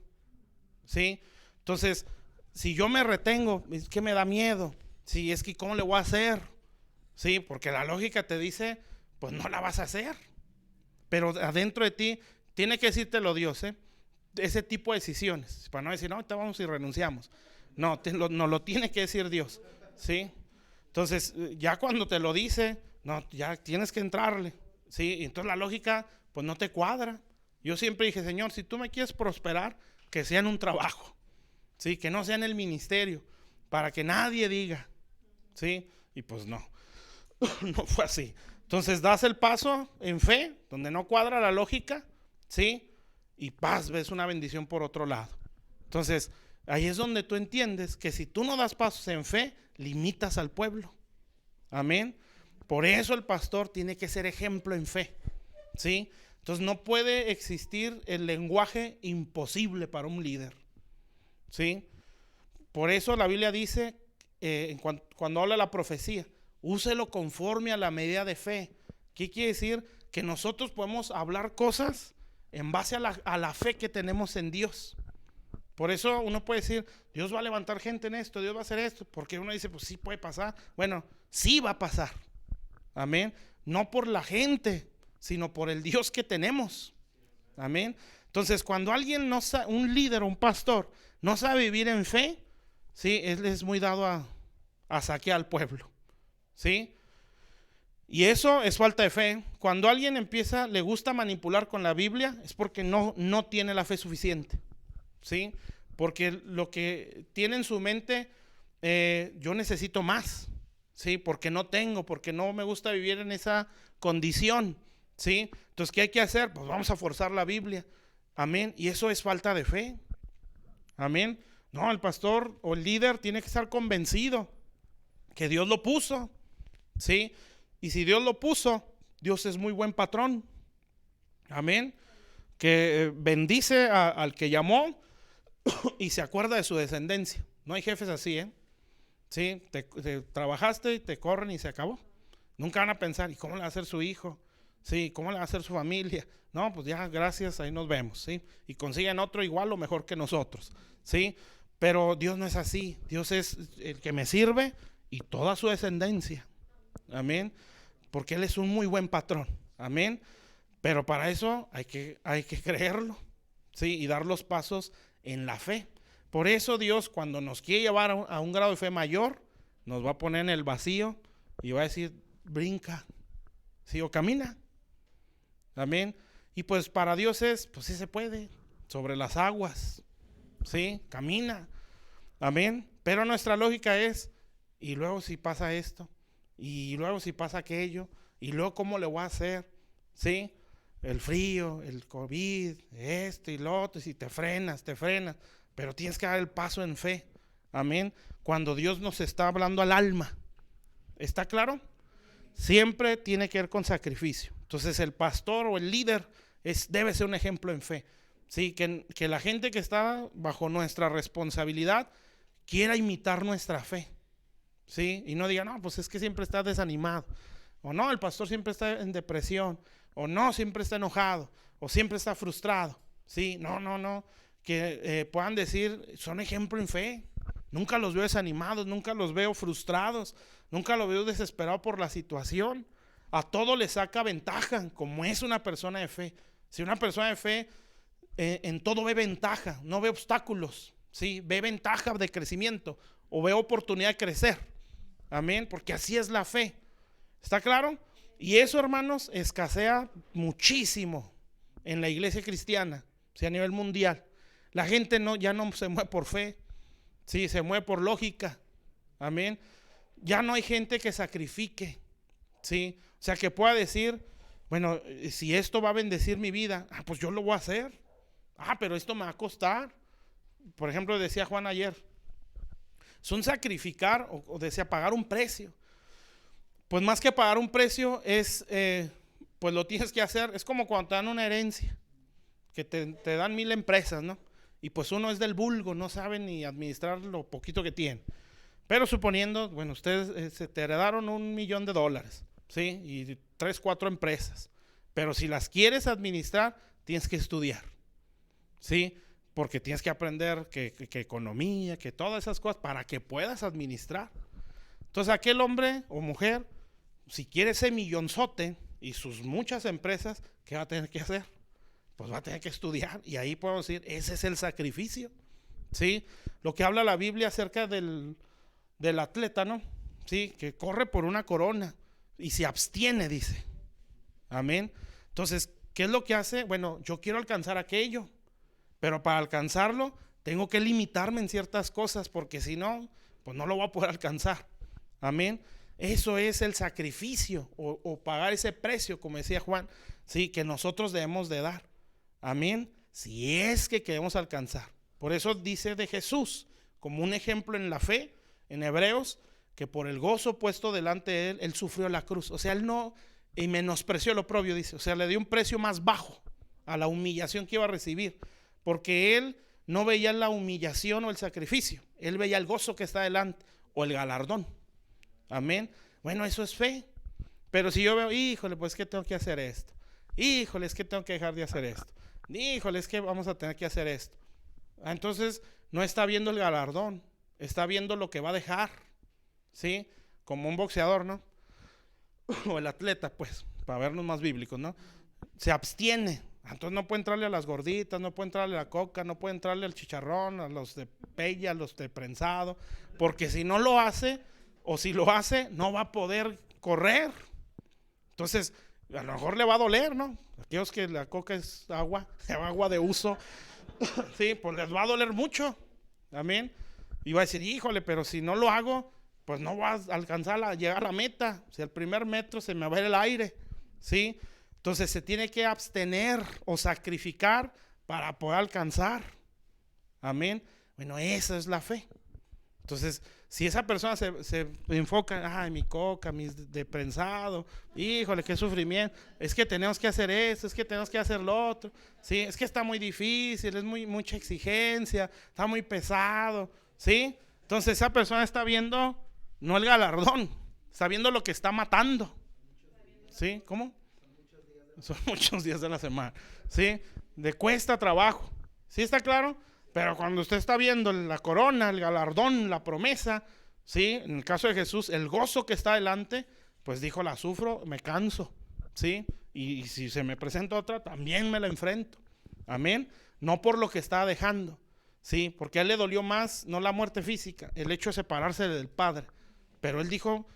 Speaker 1: ¿sí? Entonces, si yo me retengo, es que me da miedo, ¿sí? Es que ¿cómo le voy a hacer? ¿Sí? Porque la lógica te dice, pues no la vas a hacer, pero adentro de ti tiene que decírtelo Dios, ese tipo de decisiones, para no decir, no, ahorita vamos y renunciamos. No, no lo tiene que decir Dios, ¿sí? Entonces, ya cuando te lo dice, no, ya tienes que entrarle, ¿sí? Y entonces la lógica, pues no te cuadra. Yo siempre dije, Señor, si tú me quieres prosperar, que sea en un trabajo, ¿sí? Que no sea en el ministerio, para que nadie diga, ¿sí? Y pues no, no fue así. Entonces das el paso en fe, donde no cuadra la lógica, ¿sí? Y paz, ves una bendición por otro lado. Entonces, ahí es donde tú entiendes que si tú no das pasos en fe, limitas al pueblo. Amén. Por eso el pastor tiene que ser ejemplo en fe, ¿sí? Entonces no puede existir el lenguaje imposible para un líder, ¿sí? Por eso la Biblia dice, cuando habla la profecía, úselo conforme a la medida de fe. ¿Qué quiere decir? Que nosotros podemos hablar cosas en base a la fe que tenemos en Dios. Por eso uno puede decir, Dios va a levantar gente en esto, Dios va a hacer esto, porque uno dice, pues sí puede pasar. Bueno, sí va a pasar. Amén. No por la gente, sino por el Dios que tenemos. Amén. Entonces, cuando alguien no sabe, un líder o un pastor no sabe vivir en fe, sí, él es muy dado a saquear al pueblo, ¿sí? Y eso es falta de fe. Cuando alguien le gusta manipular con la Biblia, es porque no tiene la fe suficiente, ¿sí? Porque lo que tiene en su mente, yo necesito más, ¿sí? Porque no me gusta vivir en esa condición, ¿sí? Entonces, ¿qué hay que hacer? Pues vamos a forzar la Biblia, amén. Y eso es falta de fe, amén. No, el pastor o el líder tiene que estar convencido que Dios lo puso, ¿sí? Y si Dios lo puso, Dios es muy buen patrón, amén. Que bendice al que llamó y se acuerda de su descendencia. No hay jefes así, ¿sí? Te trabajaste y te corren y se acabó. Nunca van a pensar, ¿y cómo le va a hacer su hijo? ¿Sí? ¿Cómo le va a hacer su familia? No, pues ya, gracias, ahí nos vemos, ¿sí? Y consiguen otro igual o mejor que nosotros, ¿sí? Pero Dios no es así. Dios es el que me sirve y toda su descendencia, amén. Porque Él es un muy buen patrón, amén. Pero para eso hay que creerlo, ¿sí? Y dar los pasos en la fe. Por eso Dios, cuando nos quiere llevar a un grado de fe mayor, nos va a poner en el vacío y va a decir, brinca, ¿sí? O camina, amén. Y pues para Dios pues sí se puede, sobre las aguas, ¿sí? Camina, amén. Pero nuestra lógica es, y luego si pasa esto, y luego si pasa aquello, y luego cómo le voy a hacer, ¿sí? El frío, el COVID, esto y lo otro, y si te frenas, pero tienes que dar el paso en fe, amén. Cuando Dios nos está hablando al alma, ¿está claro? Siempre tiene que ver con sacrificio. Entonces el pastor o el líder debe ser un ejemplo en fe, ¿sí? Que la gente que está bajo nuestra responsabilidad quiera imitar nuestra fe, ¿sí? Y no diga, no, pues es que siempre está desanimado, o no, el pastor siempre está en depresión, o no, siempre está enojado, o siempre está frustrado, ¿sí? No, que puedan decir, son ejemplo en fe. Nunca los veo desanimados, nunca los veo frustrados, nunca los veo desesperados por la situación. A todo le saca ventaja, como es una persona de fe. Si una persona de fe en todo ve ventaja, no ve obstáculos, ¿sí? Ve ventaja de crecimiento o ve oportunidad de crecer, amén, porque así es la fe. ¿Está claro? Y eso, hermanos, escasea muchísimo en la iglesia cristiana, ¿sí? A nivel mundial. La gente ya no se mueve por fe, ¿sí? Se mueve por lógica, amén. Ya no hay gente que sacrifique, ¿sí? O sea, que pueda decir, Bueno, si esto va a bendecir mi vida, pues yo lo voy a hacer. Pero esto me va a costar. Por ejemplo, decía Juan ayer, es un sacrificar, o decía pagar un precio. Pues más que pagar un precio es, pues lo tienes que hacer. Es como cuando te dan una herencia, que te dan 1000 empresas, ¿no? Y pues uno es del vulgo, no sabe ni administrar lo poquito que tiene. Pero suponiendo, bueno, ustedes se te heredaron $1,000,000, ¿sí? Y 3, 4 empresas. Pero si las quieres administrar, tienes que estudiar, ¿sí? Porque tienes que aprender que economía, que todas esas cosas para que puedas administrar. Entonces aquel hombre o mujer, si quiere ese millonzote y sus muchas empresas, ¿qué va a tener que hacer? Pues va a tener que estudiar. Y ahí podemos decir, ese es el sacrificio, ¿sí? Lo que habla la Biblia acerca del atleta, ¿no? Sí, que corre por una corona y se abstiene, dice. Amén. Entonces, ¿qué es lo que hace? Bueno, yo quiero alcanzar aquello, pero para alcanzarlo tengo que limitarme en ciertas cosas, porque si no, pues no lo voy a poder alcanzar. Amén. Eso es el sacrificio o pagar ese precio, como decía Juan, sí, que nosotros debemos de dar. Amén. Si es que queremos alcanzar. Por eso dice de Jesús, como un ejemplo en la fe, en Hebreos, que por el gozo puesto delante de él sufrió la cruz. O sea, él no, y menospreció lo propio, dice. O sea, le dio un precio más bajo a la humillación que iba a recibir, porque él no veía la humillación o el sacrificio, él veía el gozo que está delante o el galardón. Amén. Bueno, eso es fe. Pero si yo veo, híjole, pues que tengo que hacer esto, híjole, es que tengo que dejar de hacer esto, híjole, es que vamos a tener que hacer esto, entonces no está viendo el galardón, está viendo lo que va a dejar, ¿sí? Como un boxeador, ¿no? O el atleta, pues, para vernos más bíblicos, ¿no? Se abstiene. Entonces no puede entrarle a las gorditas, no puede entrarle a la coca, no puede entrarle al chicharrón, a los de pella, a los de prensado, porque si no lo hace, o si lo hace, no va a poder correr. Entonces, a lo mejor le va a doler, ¿no? Aquellos que la coca es agua de uso, sí, pues les va a doler mucho. Amén. Y va a decir, híjole, pero si no lo hago, pues no voy a alcanzar a llegar a la meta. Si al primer metro se me va a ir el aire, ¿sí? Entonces se tiene que abstener o sacrificar para poder alcanzar. Amén. Bueno, esa es la fe. Entonces, si esa persona se enfoca, mi coca, mis de prensado, híjole, qué sufrimiento, es que tenemos que hacer esto, es que tenemos que hacer lo otro, ¿sí? Es que está muy difícil, es mucha exigencia, está muy pesado, ¿sí? Entonces esa persona está viendo no el galardón, está viendo lo que está matando, ¿sí? ¿Cómo? Son muchos días de la semana, ¿sí? Le cuesta trabajo, ¿sí está claro? Pero cuando usted está viendo la corona, el galardón, la promesa, ¿sí? En el caso de Jesús, el gozo que está delante, pues dijo, la sufro, me canso, ¿sí? Y si se me presenta otra, también me la enfrento. Amén. No por lo que está dejando, ¿sí? Porque a él le dolió más, no la muerte física, el hecho de separarse del Padre. Pero él dijo,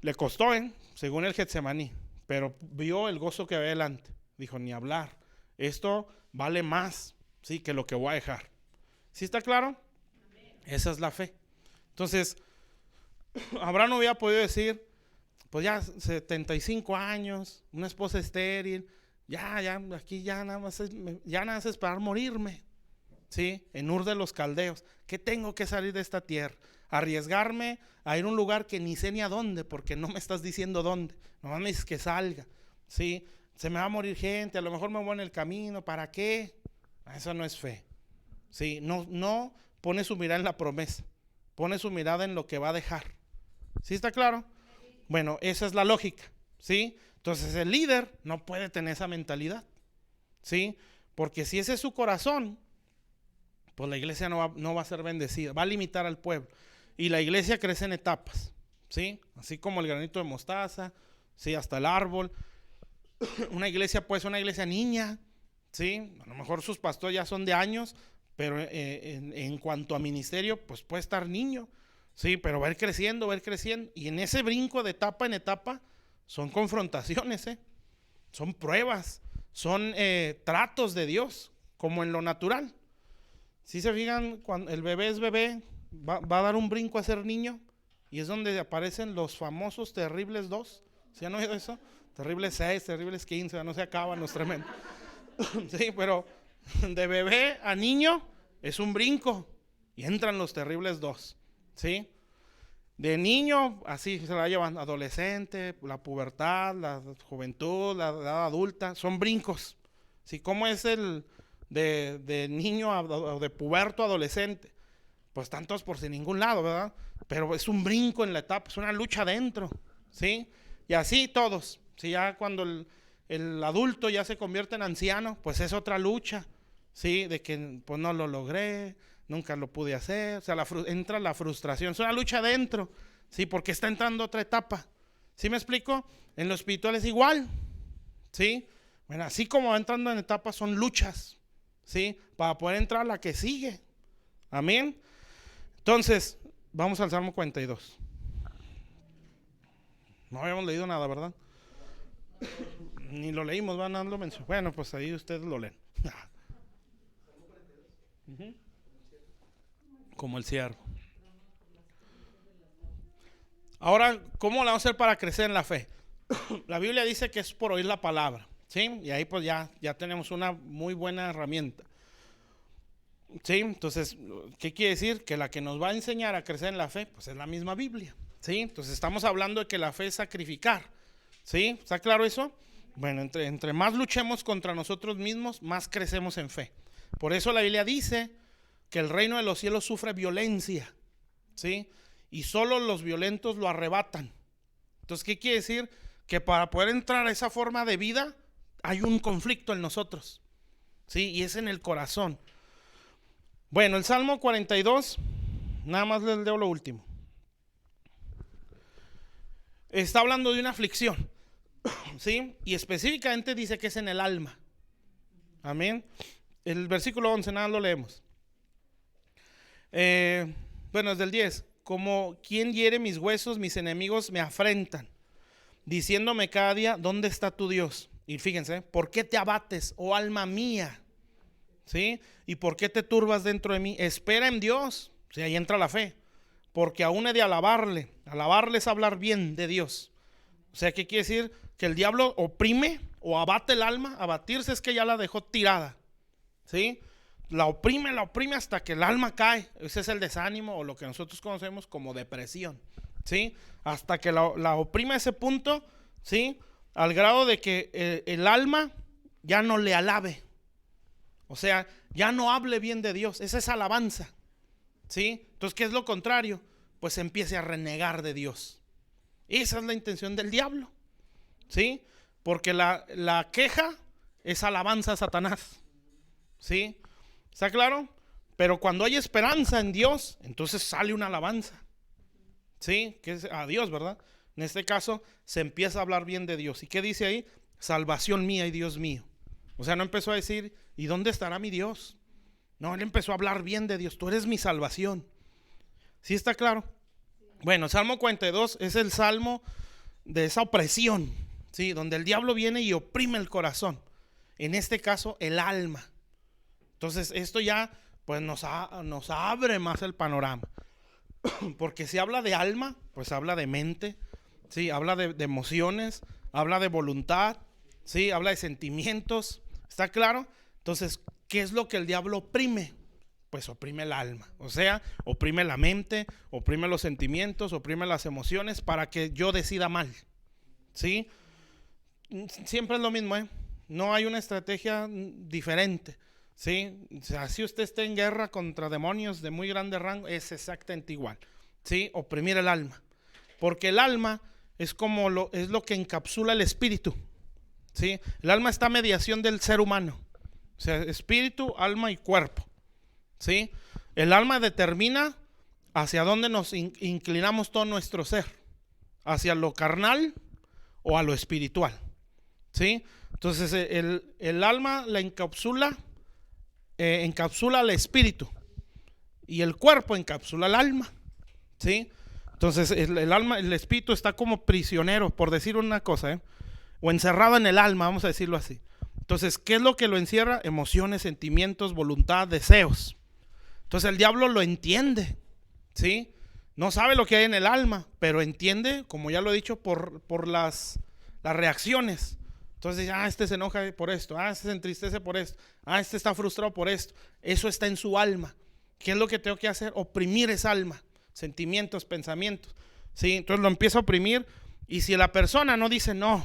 Speaker 1: le costó, según el Getsemaní, pero vio el gozo que había delante. Dijo, ni hablar, esto vale más, ¿sí? Que lo que voy a dejar. ¿Sí está claro? Esa es la fe. Entonces, Abraham no hubiera podido decir, pues ya 75 años, una esposa estéril, aquí ya nada más es esperar morirme, ¿sí? En Ur de los Caldeos, ¿qué tengo que salir de esta tierra? Arriesgarme a ir a un lugar que ni sé ni a dónde, porque no me estás diciendo dónde, nomás me dices que salga, ¿sí? Se me va a morir gente, a lo mejor me voy en el camino, ¿para qué? Eso no es fe. Sí, no pone su mirada en la promesa, pone su mirada en lo que va a dejar. ¿Sí está claro? Bueno, esa es la lógica, ¿sí? Entonces el líder no puede tener esa mentalidad, ¿sí? Porque si ese es su corazón, pues la iglesia no va a ser bendecida, va a limitar al pueblo. Y la iglesia crece en etapas, ¿sí? Así como el granito de mostaza, ¿sí? Hasta el árbol. Una iglesia puede ser una iglesia niña, ¿sí? A lo mejor sus pastores ya son de años, pero en cuanto a ministerio, pues puede estar niño, sí, pero va a ir creciendo, y en ese brinco de etapa en etapa, son confrontaciones, son pruebas, son tratos de Dios, como en lo natural. Si se fijan, cuando el bebé es bebé, va a dar un brinco a ser niño, y es donde aparecen los famosos terribles dos. ¿Sí han oído eso? Terribles 6, terribles 15, no se acaban los tremendos. Sí, pero de bebé a niño es un brinco y entran los terribles 2, ¿sí? De niño, así se la llevan, adolescente, la pubertad, la juventud, la edad adulta, son brincos. ¿Sí? ¿Cómo es el de niño o de puberto a adolescente? Pues están todos por sin ningún lado, ¿verdad? Pero es un brinco en la etapa, es una lucha adentro, ¿sí? Y así todos. Si ya cuando el adulto ya se convierte en anciano, pues es otra lucha, ¿sí? De que pues no lo logré, nunca lo pude hacer, o sea, entra la frustración, es una lucha adentro, ¿sí? Porque está entrando otra etapa, ¿sí me explico? En lo espiritual es igual, ¿sí? Bueno, así como va entrando en etapas son luchas, ¿sí? Para poder entrar a la que sigue, amén. Entonces, vamos al Salmo 42. No habíamos leído nada, ¿verdad? Ni lo leímos, van a lo mencionar. Bueno, pues ahí ustedes lo leen. Como el siervo. Ahora, ¿cómo la vamos a hacer para crecer en la fe? La Biblia dice que es por oír la palabra, ¿sí? Y ahí pues ya tenemos una muy buena herramienta, ¿sí? Entonces, ¿qué quiere decir? Que la que nos va a enseñar a crecer en la fe, pues es la misma Biblia, ¿sí? Entonces estamos hablando de que la fe es sacrificar, ¿sí? ¿Está claro eso? Bueno, entre más luchemos contra nosotros mismos, más crecemos en fe. Por eso la Biblia dice que el reino de los cielos sufre violencia, ¿sí? Y solo los violentos lo arrebatan. Entonces, ¿qué quiere decir? Que para poder entrar a esa forma de vida hay un conflicto en nosotros, ¿sí? Y es en el corazón. Bueno, el Salmo 42, nada más les leo lo último. Está hablando de una aflicción, ¿sí? Y específicamente dice que es en el alma. Amén. El versículo 11, nada lo leemos. Bueno, es del 10. Como quien hiere mis huesos, mis enemigos me afrentan, diciéndome cada día, ¿dónde está tu Dios? Y fíjense, ¿por qué te abates, oh alma mía? ¿Sí? ¿Y por qué te turbas dentro de mí? Espera en Dios. Sí, ahí entra la fe. Porque aún he de alabarle. Alabarle es hablar bien de Dios. O sea, ¿qué quiere decir? Que el diablo oprime o abate el alma. Abatirse es que ya la dejó tirada, ¿sí? La oprime hasta que el alma cae. Ese es el desánimo o lo que nosotros conocemos como depresión, ¿sí? Hasta que la oprime a ese punto, ¿sí? Al grado de que el alma ya no le alabe. O sea, ya no hable bien de Dios. Esa es alabanza, ¿sí? Entonces, ¿qué es lo contrario? Pues empiece a renegar de Dios. Esa es la intención del diablo, ¿sí? Porque la queja es alabanza a Satanás, ¿sí? ¿Está claro? Pero cuando hay esperanza en Dios, entonces sale una alabanza, ¿sí? Que es a Dios, ¿verdad? En este caso se empieza a hablar bien de Dios. ¿Y qué dice ahí? Salvación mía y Dios mío. O sea, no empezó a decir, ¿y dónde estará mi Dios? No, él empezó a hablar bien de Dios. Tú eres mi salvación. ¿Sí está claro? Bueno, Salmo 42 es el salmo de esa opresión, ¿sí? Donde el diablo viene y oprime el corazón. En este caso, el alma. Entonces, esto ya pues nos abre más el panorama. Porque si habla de alma, pues habla de mente, ¿sí? Habla de emociones, habla de voluntad, ¿sí? Habla de sentimientos. ¿Está claro? Entonces, ¿qué es lo que el diablo oprime? Pues oprime el alma, o sea, oprime la mente, oprime los sentimientos, oprime las emociones para que yo decida mal, ¿sí? Siempre es lo mismo, ¿eh? No hay una estrategia diferente, ¿sí? O sea, si usted está en guerra contra demonios de muy grande rango, es exactamente igual, ¿sí? Oprimir el alma, porque el alma es lo que encapsula el espíritu, ¿sí? El alma está a mediación del ser humano, o sea, espíritu, alma y cuerpo, ¿sí? El alma determina hacia dónde nos inclinamos todo nuestro ser, hacia lo carnal o a lo espiritual, ¿sí? Entonces el alma la encapsula al espíritu y el cuerpo encapsula al alma, ¿sí? Entonces el alma, el espíritu está como prisionero, por decir una cosa, o encerrado en el alma, vamos a decirlo así. Entonces, ¿qué es lo que lo encierra? Emociones, sentimientos, voluntad, deseos. Entonces el diablo lo entiende, ¿sí? No sabe lo que hay en el alma, pero entiende, como ya lo he dicho, por las las reacciones. Entonces, este se enoja por esto, este se entristece por esto, este está frustrado por esto. Eso está en su alma. ¿Qué es lo que tengo que hacer? Oprimir esa alma, sentimientos, pensamientos. ¿Sí? Entonces lo empiezo a oprimir, y si la persona no dice no,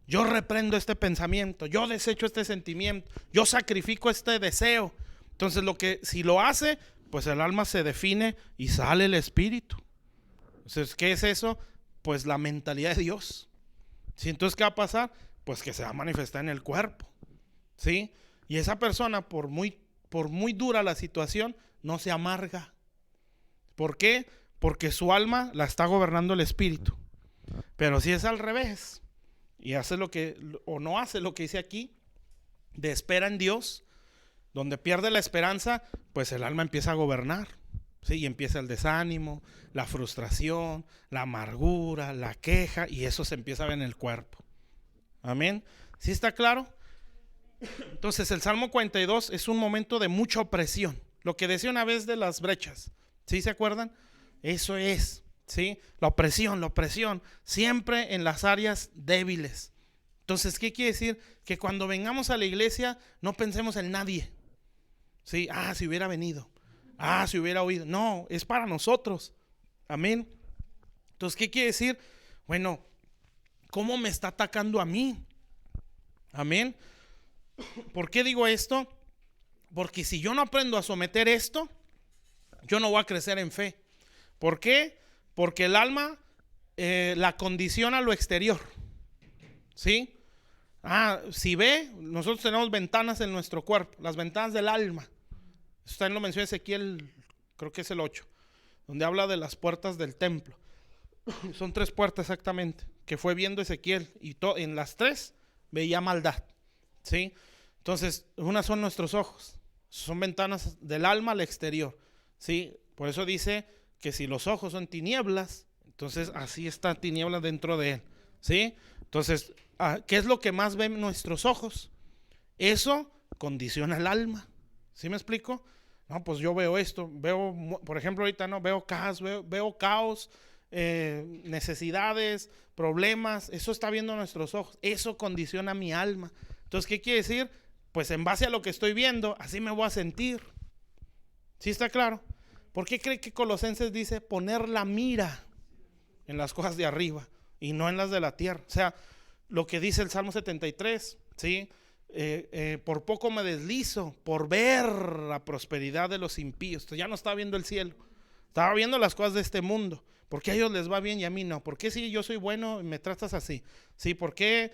Speaker 1: yo reprendo este pensamiento, yo desecho este sentimiento, yo sacrifico este deseo, entonces si lo hace, pues el alma se define y sale el espíritu. Entonces, ¿qué es eso? Pues la mentalidad de Dios. ¿Sí? Entonces, ¿qué va a pasar? Pues que se va a manifestar en el cuerpo. ¿Sí? Y esa persona, por muy dura la situación, no se amarga. ¿Por qué? Porque su alma la está gobernando el espíritu. Pero si es al revés, y hace o no hace lo que dice aquí, de espera en Dios, donde pierde la esperanza, pues el alma empieza a gobernar. ¿Sí? Y empieza el desánimo, la frustración, la amargura, la queja, y eso se empieza a ver en el cuerpo. Amén. ¿Sí está claro? Entonces el Salmo 42 es un momento de mucha opresión. Lo que decía una vez de las brechas, ¿sí se acuerdan? Eso es, ¿sí? La opresión, siempre en las áreas débiles. Entonces, ¿qué quiere decir? Que cuando vengamos a la iglesia no pensemos en nadie. ¿Sí? Si hubiera venido, si hubiera oído. No, es para nosotros. Amén. Entonces, ¿qué quiere decir? Bueno, ¿cómo me está atacando a mí? Amén. ¿Por qué digo esto? Porque si yo no aprendo a someter esto, yo no voy a crecer en fe. ¿Por qué? Porque el alma la condiciona lo exterior. ¿Sí? Si ve, nosotros tenemos ventanas en nuestro cuerpo, las ventanas del alma. Eso también lo menciona Ezequiel, creo que es el 8, donde habla de las puertas del templo. Son 3 puertas exactamente, que fue viendo Ezequiel, y en las 3 veía maldad. ¿Sí? Entonces, unas son nuestros ojos, son ventanas del alma al exterior. ¿Sí? Por eso dice que si los ojos son tinieblas, entonces así está tinieblas dentro de él. ¿Sí? Entonces, ¿qué es lo que más ven nuestros ojos? Eso condiciona el alma. ¿Sí me explico? No, pues yo veo esto, por ejemplo, ahorita no veo caos, necesidades, problemas. Eso está viendo nuestros ojos. Eso condiciona mi alma. Entonces, ¿qué quiere decir? Pues en base a lo que estoy viendo, así me voy a sentir. ¿Sí está claro? ¿Por qué cree que Colosenses dice poner la mira en las cosas de arriba y no en las de la tierra? O sea, lo que dice el Salmo 73, ¿sí? Por poco me deslizo por ver la prosperidad de los impíos. Entonces ya no estaba viendo el cielo, estaba viendo las cosas de este mundo. ¿Por qué a ellos les va bien y a mí no? ¿Por qué si yo soy bueno y me tratas así? ¿Sí? ¿Por qué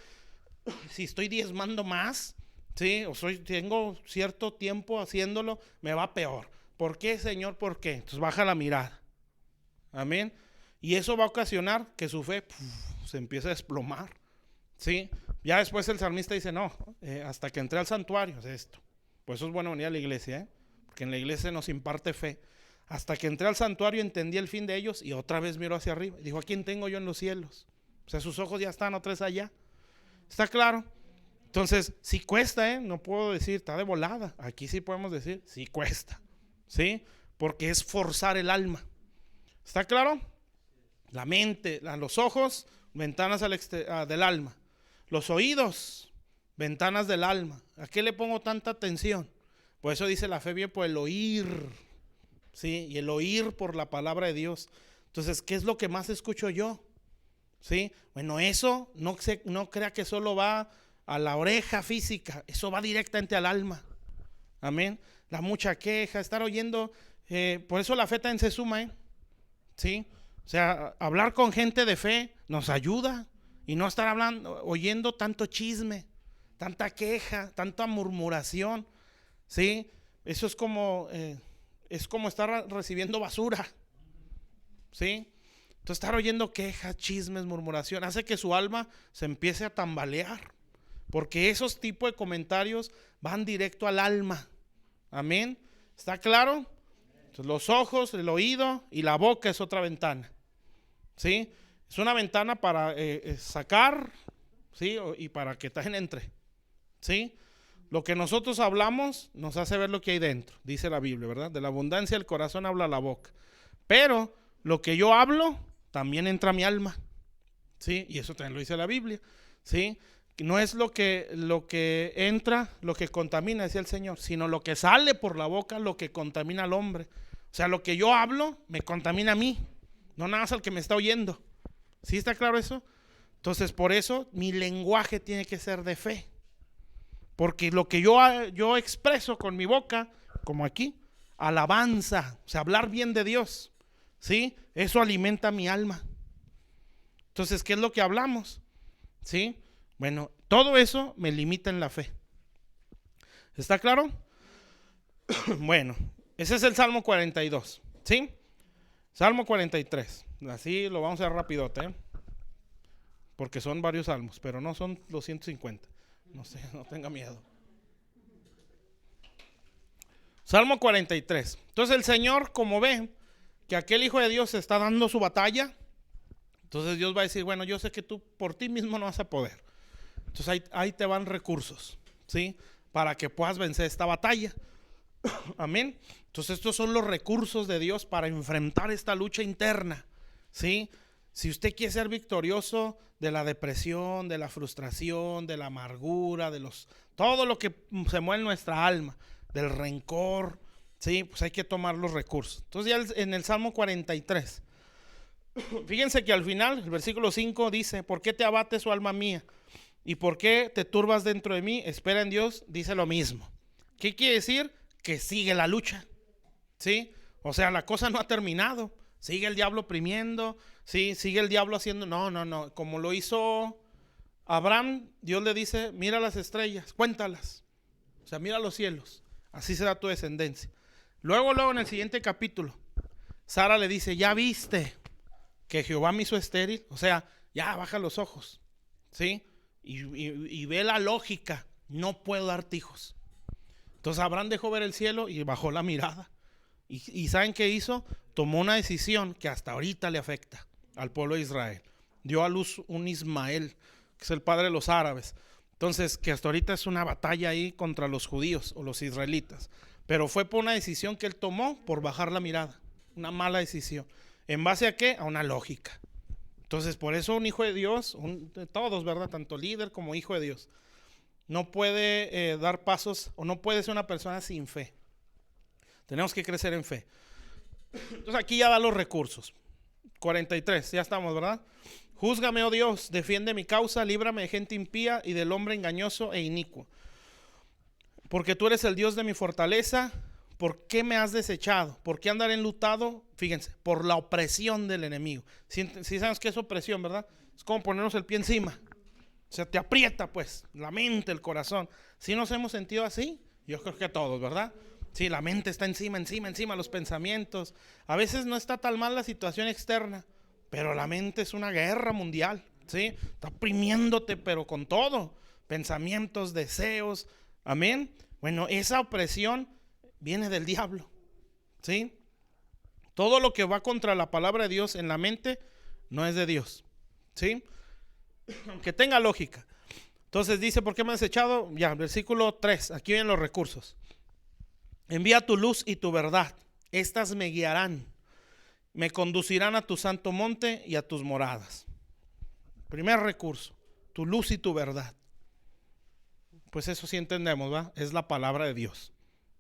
Speaker 1: si estoy diezmando más? ¿Sí? Tengo cierto tiempo haciéndolo, me va peor. ¿Por qué, Señor? ¿Por qué? Entonces baja la mirada. Amén. Y eso va a ocasionar que su fe se empiece a desplomar. ¿Sí? Ya después el salmista dice, no, hasta que entré al santuario es esto. Por eso es bueno venir a la iglesia, porque en la iglesia nos imparte fe. Hasta que entré al santuario entendí el fin de ellos, y otra vez miró hacia arriba y dijo, ¿a quién tengo yo en los cielos? O sea, sus ojos ya están otra vez allá. ¿Está claro? Entonces, sí cuesta, no puedo decir, está de volada. Aquí sí podemos decir, sí cuesta. ¿Sí? Porque es forzar el alma. ¿Está claro? La mente, los ojos, ventanas del alma. Los oídos, ventanas del alma. ¿A qué le pongo tanta atención? Por eso dice la fe bien por el oír. ¿Sí? Y el oír por la palabra de Dios. Entonces, ¿qué es lo que más escucho yo? ¿Sí? Bueno, eso no crea que solo va a la oreja física, eso va directamente al alma. Amén. La mucha queja, estar oyendo, por eso la fe también se suma, ¿sí? O sea, hablar con gente de fe nos ayuda, y no estar oyendo tanto chisme, tanta queja, tanta murmuración, ¿sí? Eso es como estar recibiendo basura, ¿sí? Entonces, estar oyendo quejas, chismes, murmuración, hace que su alma se empiece a tambalear, porque esos tipos de comentarios van directo al alma. Amén. ¿Está claro? Entonces, los ojos, el oído y la boca es otra ventana. ¿Sí? Es una ventana para sacar, ¿sí? Y para que también entre. ¿Sí? Lo que nosotros hablamos nos hace ver lo que hay dentro, dice la Biblia, ¿verdad? De la abundancia del corazón habla la boca. Pero lo que yo hablo también entra a mi alma. ¿Sí? Y eso también lo dice la Biblia. ¿sí? No es lo que entra, lo que contamina, decía el Señor, sino lo que sale por la boca, lo que contamina al hombre. O sea, lo que yo hablo me contamina a mí, no nada más al que me está oyendo. ¿Sí está claro eso? Entonces, por eso mi lenguaje tiene que ser de fe. Porque lo que yo expreso con mi boca, como aquí, alabanza, o sea, hablar bien de Dios, ¿sí? Eso alimenta mi alma. Entonces, ¿qué es lo que hablamos? ¿Sí? Bueno, todo eso me limita en la fe. ¿Está claro? Bueno, ese es el Salmo 42, ¿sí? Salmo 43, así lo vamos a hacer rapidote, ¿eh? Porque son varios salmos, pero no son los 150. No sé, no tenga miedo. Salmo 43. Entonces el Señor, como ve que aquel hijo de Dios está dando su batalla, entonces Dios va a decir, bueno, yo sé que tú por ti mismo no vas a poder. Entonces ahí te van recursos, ¿sí? Para que puedas vencer esta batalla. Amén. Entonces estos son los recursos de Dios para enfrentar esta lucha interna, ¿sí? Si usted quiere ser victorioso de la depresión, de la frustración, de la amargura, todo lo que se mueve en nuestra alma, del rencor, ¿sí? Pues hay que tomar los recursos. Entonces ya en el Salmo 43, fíjense que al final, el versículo 5 dice, ¿por qué te abates, oh alma mía? ¿Y por qué te turbas dentro de mí? Espera en Dios, dice lo mismo. ¿Qué quiere decir? Que sigue la lucha, ¿sí? O sea, la cosa no ha terminado. Sigue el diablo oprimiendo, ¿sí? Sigue el diablo haciendo, no. Como lo hizo Abraham, Dios le dice, mira las estrellas, cuéntalas. O sea, mira los cielos. Así será tu descendencia. Luego en el siguiente capítulo, Sara le dice, ya viste que Jehová me hizo estéril. O sea, ya baja los ojos, ¿sí? Y ve la lógica, no puedo darte hijos. Entonces Abraham dejó ver el cielo y bajó la mirada. Y ¿saben qué hizo? Tomó una decisión que hasta ahorita le afecta al pueblo de Israel. Dio a luz un Ismael, que es el padre de los árabes. Entonces, que hasta ahorita es una batalla ahí contra los judíos o los israelitas. Pero fue por una decisión que él tomó por bajar la mirada. Una mala decisión. ¿En base a qué? A una lógica. Entonces, por eso un hijo de Dios, de todos, ¿verdad? Tanto líder como hijo de Dios, no puede dar pasos o no puede ser una persona sin fe. Tenemos que crecer en fe. Entonces aquí ya da los recursos. 43, ya estamos, ¿verdad? Júzgame, oh Dios, defiende mi causa, líbrame de gente impía y del hombre engañoso e inicuo. Porque tú eres el Dios de mi fortaleza. ¿Por qué me has desechado? ¿Por qué andar enlutado? Fíjense, por la opresión del enemigo. Si sabes qué es opresión, ¿verdad? Es como ponernos el pie encima. O sea, te aprieta pues la mente, el corazón. ¿Sí nos hemos sentido así? Yo creo que todos, ¿verdad? Sí, la mente está encima, los pensamientos. A veces no está tan mal la situación externa, pero la mente es una guerra mundial, ¿sí? Está oprimiéndote, pero con todo. Pensamientos, deseos, amén. Bueno, esa opresión viene del diablo, ¿sí? Todo lo que va contra la palabra de Dios en la mente no es de Dios, ¿sí? Aunque tenga lógica. Entonces dice, ¿por qué me has desechado? Ya, versículo 3, aquí vienen los recursos. Envía tu luz y tu verdad, estas me guiarán, me conducirán a tu santo monte y a tus moradas. Primer recurso, tu luz y tu verdad. Pues eso sí entendemos, ¿va? Es la palabra de Dios.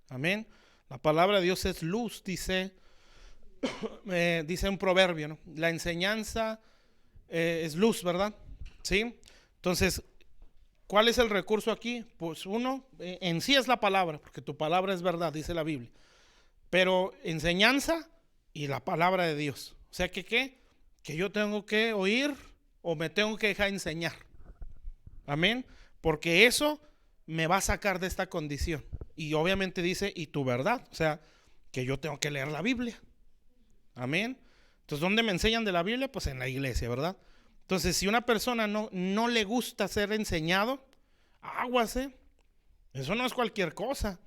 Speaker 1: Amén. La palabra de Dios es luz, dice un proverbio, ¿no? La enseñanza es luz, ¿verdad? ¿Sí? Entonces, ¿cuál es el recurso aquí? Pues uno, en sí es la palabra, porque tu palabra es verdad, dice la Biblia. Pero enseñanza y la palabra de Dios. O sea que ¿qué? Que yo tengo que oír o me tengo que dejar enseñar. Amén. Porque eso me va a sacar de esta condición. Y obviamente dice, y tu verdad. O sea, que yo tengo que leer la Biblia. Amén. Entonces, ¿dónde me enseñan de la Biblia? Pues en la iglesia, ¿verdad? Entonces, si una persona no le gusta ser enseñado, aguase. Eso no es cualquier cosa.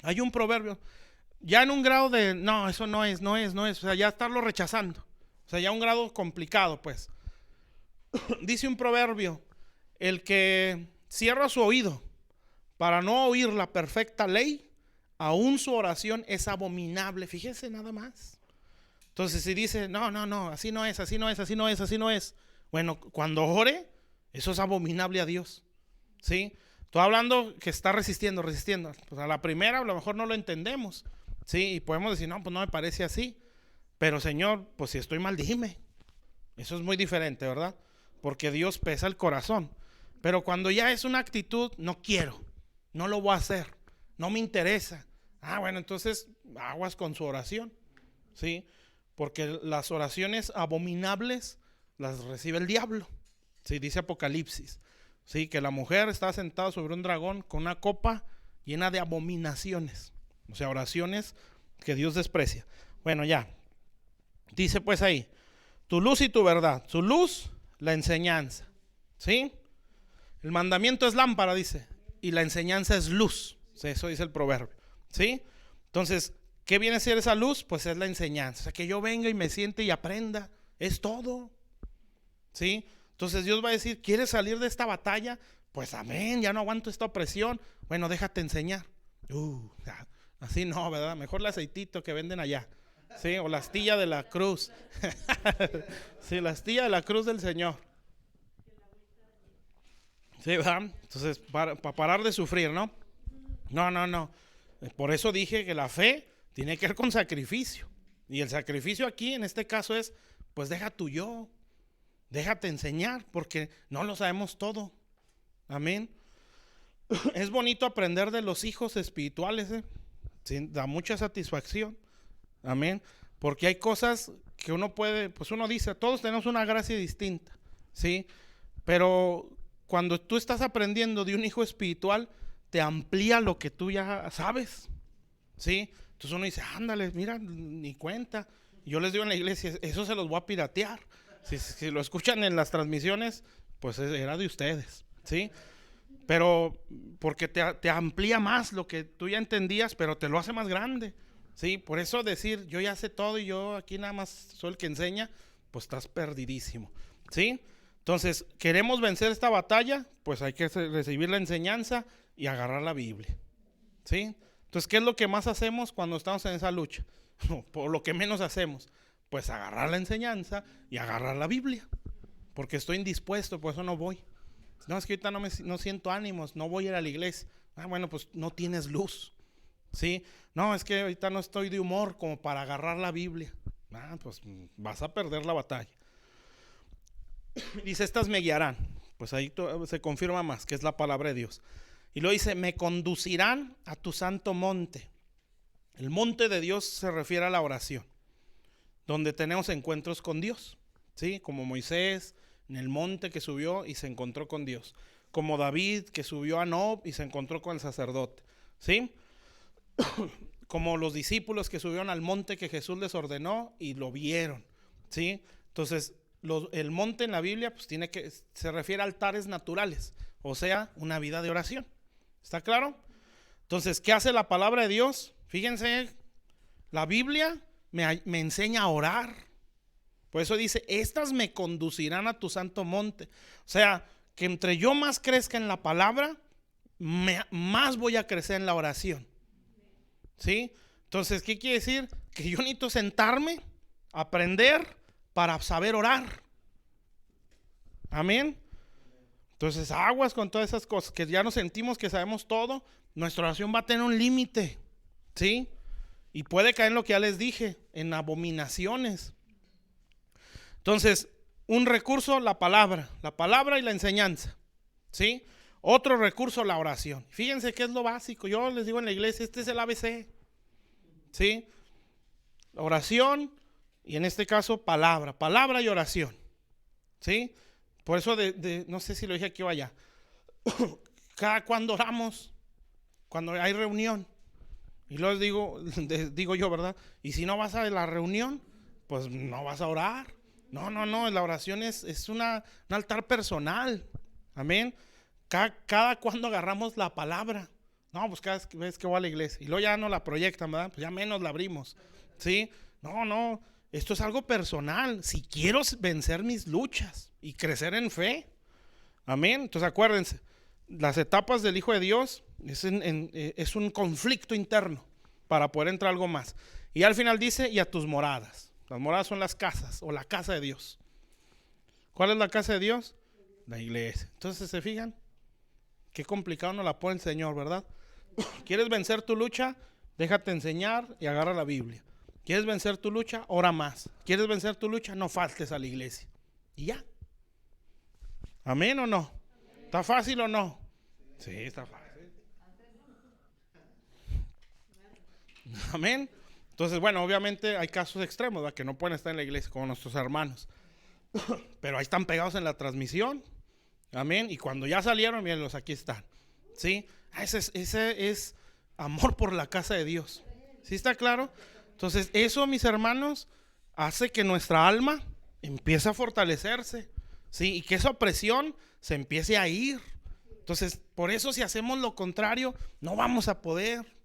Speaker 1: Hay un proverbio, ya en un grado de, no, eso no es. O sea, ya estarlo rechazando. O sea, ya un grado complicado, pues. Dice un proverbio, el que cierra su oído para no oír la perfecta ley, aún su oración es abominable. Fíjese nada más. Entonces si dice, no, así no es. Bueno, cuando ore, Eso es abominable a Dios. ¿Sí? Estoy hablando que está resistiendo. Pues a la primera a lo mejor no lo entendemos. ¿Sí? Y podemos decir, no, pues no me parece así. Pero Señor, pues si estoy mal, dime. Eso es muy diferente, ¿verdad? Porque Dios pesa el corazón. Pero cuando ya es una actitud, no quiero, no lo voy a hacer, no me interesa. Bueno, entonces aguas con su oración. ¿Sí? Porque las oraciones abominables las recibe el diablo. ¿Sí? Dice Apocalipsis. Sí, que la mujer estaba sentada sobre un dragón con una copa llena de abominaciones. O sea, oraciones que Dios desprecia. Bueno, ya. Dice pues ahí, tu luz y tu verdad. Su luz, la enseñanza. ¿Sí? El mandamiento es lámpara, dice, y la enseñanza es luz. ¿Sí? Eso dice el proverbio. ¿Sí? Entonces, ¿qué viene a ser esa luz? Pues es la enseñanza. O sea, que yo venga y me siente y aprenda. Es todo. ¿Sí? Entonces Dios va a decir, ¿quieres salir de esta batalla? Pues amén, ya no aguanto esta opresión. Bueno, déjate enseñar. Así no, ¿verdad? Mejor el aceitito que venden allá. Sí, o la astilla de la cruz. Sí, la astilla de la cruz del Señor. Sí, ¿verdad? Entonces, para parar de sufrir, ¿no? No. Por eso dije que la fe tiene que ver con sacrificio. Y el sacrificio aquí, en este caso, es, pues deja tu yo. Déjate enseñar, porque no lo sabemos todo. Amén. Es bonito aprender de los hijos espirituales, Sí, da mucha satisfacción. Amén. Porque hay cosas que uno puede, pues uno dice, todos tenemos una gracia distinta, ¿sí? Pero cuando tú estás aprendiendo de un hijo espiritual, te amplía lo que tú ya sabes, ¿sí? Entonces uno dice, ándale, mira, ni cuenta. Y yo les digo en la iglesia, eso se los voy a piratear. Si lo escuchan en las transmisiones, pues era de ustedes, ¿sí? Pero porque te amplía más lo que tú ya entendías, pero te lo hace más grande, ¿sí? Por eso decir, yo ya sé todo y yo aquí nada más soy el que enseña, pues estás perdidísimo, ¿sí? Entonces, ¿queremos vencer esta batalla? Pues hay que recibir la enseñanza y agarrar la Biblia, ¿sí? Entonces, ¿qué es lo que más hacemos cuando estamos en esa lucha? Por lo que menos hacemos, pues agarrar la enseñanza y agarrar la Biblia, porque estoy indispuesto, por eso no voy. No, es que ahorita no siento ánimos, no voy a ir a la iglesia. Bueno, pues no tienes luz, ¿sí? No, es que ahorita no estoy de humor como para agarrar la Biblia. Pues vas a perder la batalla. Dice, estas me guiarán. Pues ahí se confirma más que es la palabra de Dios. Y luego dice, me conducirán a tu santo monte. El monte de Dios se refiere a la oración, donde tenemos encuentros con Dios, ¿sí? Como Moisés en el monte que subió y se encontró con Dios, como David que subió a Nob y se encontró con el sacerdote, ¿sí? Como los discípulos que subieron al monte que Jesús les ordenó y lo vieron, ¿sí? Entonces, el monte en la Biblia pues se refiere a altares naturales, o sea, una vida de oración. ¿Está claro? Entonces, ¿qué hace la palabra de Dios? Fíjense, la Biblia me enseña a orar. Por eso dice, estas me conducirán a tu santo monte. O sea, que entre yo más crezca en la palabra, más voy a crecer en la oración. ¿Sí? Entonces, ¿qué quiere decir? Que yo necesito sentarme, aprender para saber orar. Amén. Entonces, aguas con todas esas cosas, que ya nos sentimos que sabemos todo, nuestra oración va a tener un límite, ¿sí? Y puede caer en lo que ya les dije, en abominaciones. Entonces, un recurso, la palabra y la enseñanza, ¿sí? Otro recurso, la oración. Fíjense qué es lo básico. Yo les digo en la iglesia, este es el ABC, ¿sí? Oración y en este caso palabra y oración, ¿sí? Por eso no sé si lo dije aquí o allá. Cuando oramos, cuando hay reunión, y luego digo yo, ¿verdad? Y si no vas a la reunión, pues no vas a orar. No, la oración es un altar personal. Amén. Cada cuando agarramos la palabra. No, pues cada vez que voy a la iglesia. Y luego ya no la proyectan, ¿verdad? Pues ya menos la abrimos. ¿Sí? No. Esto es algo personal. Si quiero vencer mis luchas y crecer en fe. Amén. Entonces acuérdense, las etapas del Hijo de Dios es un conflicto interno para poder entrar algo más. Y al final dice, y a tus moradas. Las moradas son las casas o la casa de Dios. ¿Cuál es la casa de Dios? La iglesia. Entonces, ¿se fijan? Qué complicado nos la pone el Señor, ¿verdad? ¿Quieres vencer tu lucha? Déjate enseñar y agarra la Biblia. ¿Quieres vencer tu lucha? Ora más. ¿Quieres vencer tu lucha? No faltes a la iglesia. Y ya. ¿Amén o no? ¿Está fácil o no? Sí, está fácil. Amén. Entonces, bueno, obviamente hay casos extremos, ¿verdad? Que no pueden estar en la iglesia como nuestros hermanos. Pero ahí están pegados en la transmisión. Amén. Y cuando ya salieron, mírenlos, aquí están. ¿Sí? Ese es amor por la casa de Dios. ¿Sí está claro? Entonces, eso, mis hermanos, hace que nuestra alma empiece a fortalecerse. ¿Sí? Y que esa opresión se empiece a ir. Entonces, por eso si hacemos lo contrario, no vamos a poder.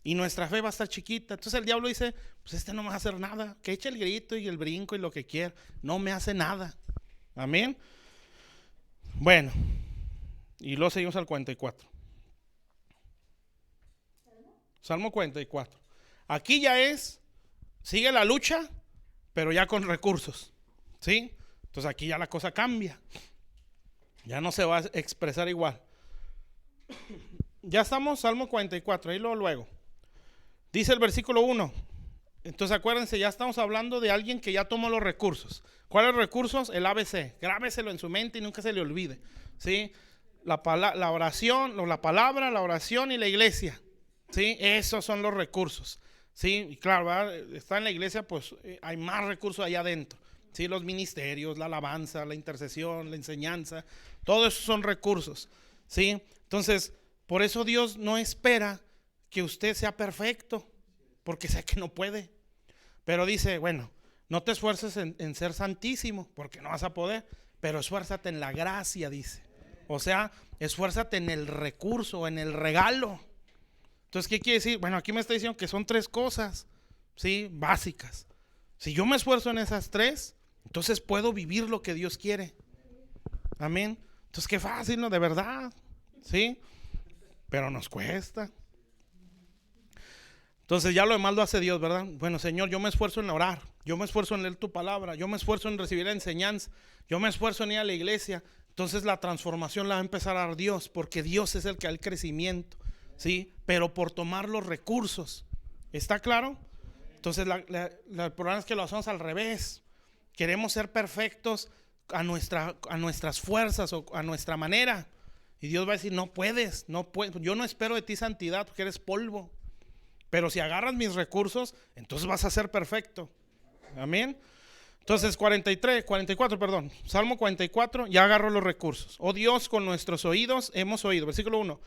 Speaker 1: Y nuestra fe va a estar chiquita. Entonces el diablo dice, pues este no me va a hacer nada. Que eche el grito y el brinco y lo que quiera. No me hace nada. Amén. Bueno. Y luego seguimos al 44. Salmo 44. Aquí ya sigue la lucha, pero ya con recursos. ¿Sí? Entonces aquí ya la cosa cambia. Ya no se va a expresar igual. Ya estamos, Salmo 44, ahí luego. Dice el versículo 1. Entonces acuérdense, ya estamos hablando de alguien que ya tomó los recursos. ¿Cuáles recursos? El ABC. Grábeselo en su mente y nunca se le olvide. ¿Sí? La oración, la palabra, la oración y la iglesia. ¿Sí? Esos son los recursos. ¿Sí? Y claro, ¿verdad? Está en la iglesia, pues hay más recursos allá adentro. ¿Sí? Los ministerios, la alabanza, la intercesión, la enseñanza. Todo eso son recursos. ¿Sí? Entonces, por eso Dios no espera que usted sea perfecto, porque sé que no puede. Pero dice, bueno, no te esfuerces en ser santísimo, porque no vas a poder, pero esfuérzate en la gracia, dice. O sea, esfuérzate en el recurso, en el regalo. Entonces, ¿qué quiere decir? Bueno, aquí me está diciendo que son 3 cosas, ¿sí? Básicas. Si yo me esfuerzo en esas 3, entonces puedo vivir lo que Dios quiere. Amén. Entonces, qué fácil, ¿no? De verdad, ¿sí? Pero nos cuesta. Entonces ya lo demás lo hace Dios, ¿verdad? Bueno, Señor, yo me esfuerzo en orar, yo me esfuerzo en leer tu palabra, yo me esfuerzo en recibir la enseñanza, yo me esfuerzo en ir a la iglesia. Entonces la transformación la va a empezar a dar Dios, porque Dios es el que da el crecimiento, ¿sí? Pero por tomar los recursos. ¿Está claro? Entonces el problema es que lo hacemos al revés. Queremos ser perfectos a nuestras fuerzas o a nuestra manera. Y Dios va a decir, no puedes. Yo no espero de ti santidad porque eres polvo. Pero si agarras mis recursos, entonces vas a ser perfecto. Amén. Entonces 44, Salmo 44, ya agarro los recursos. Oh Dios, con nuestros oídos hemos oído. Versículo 1.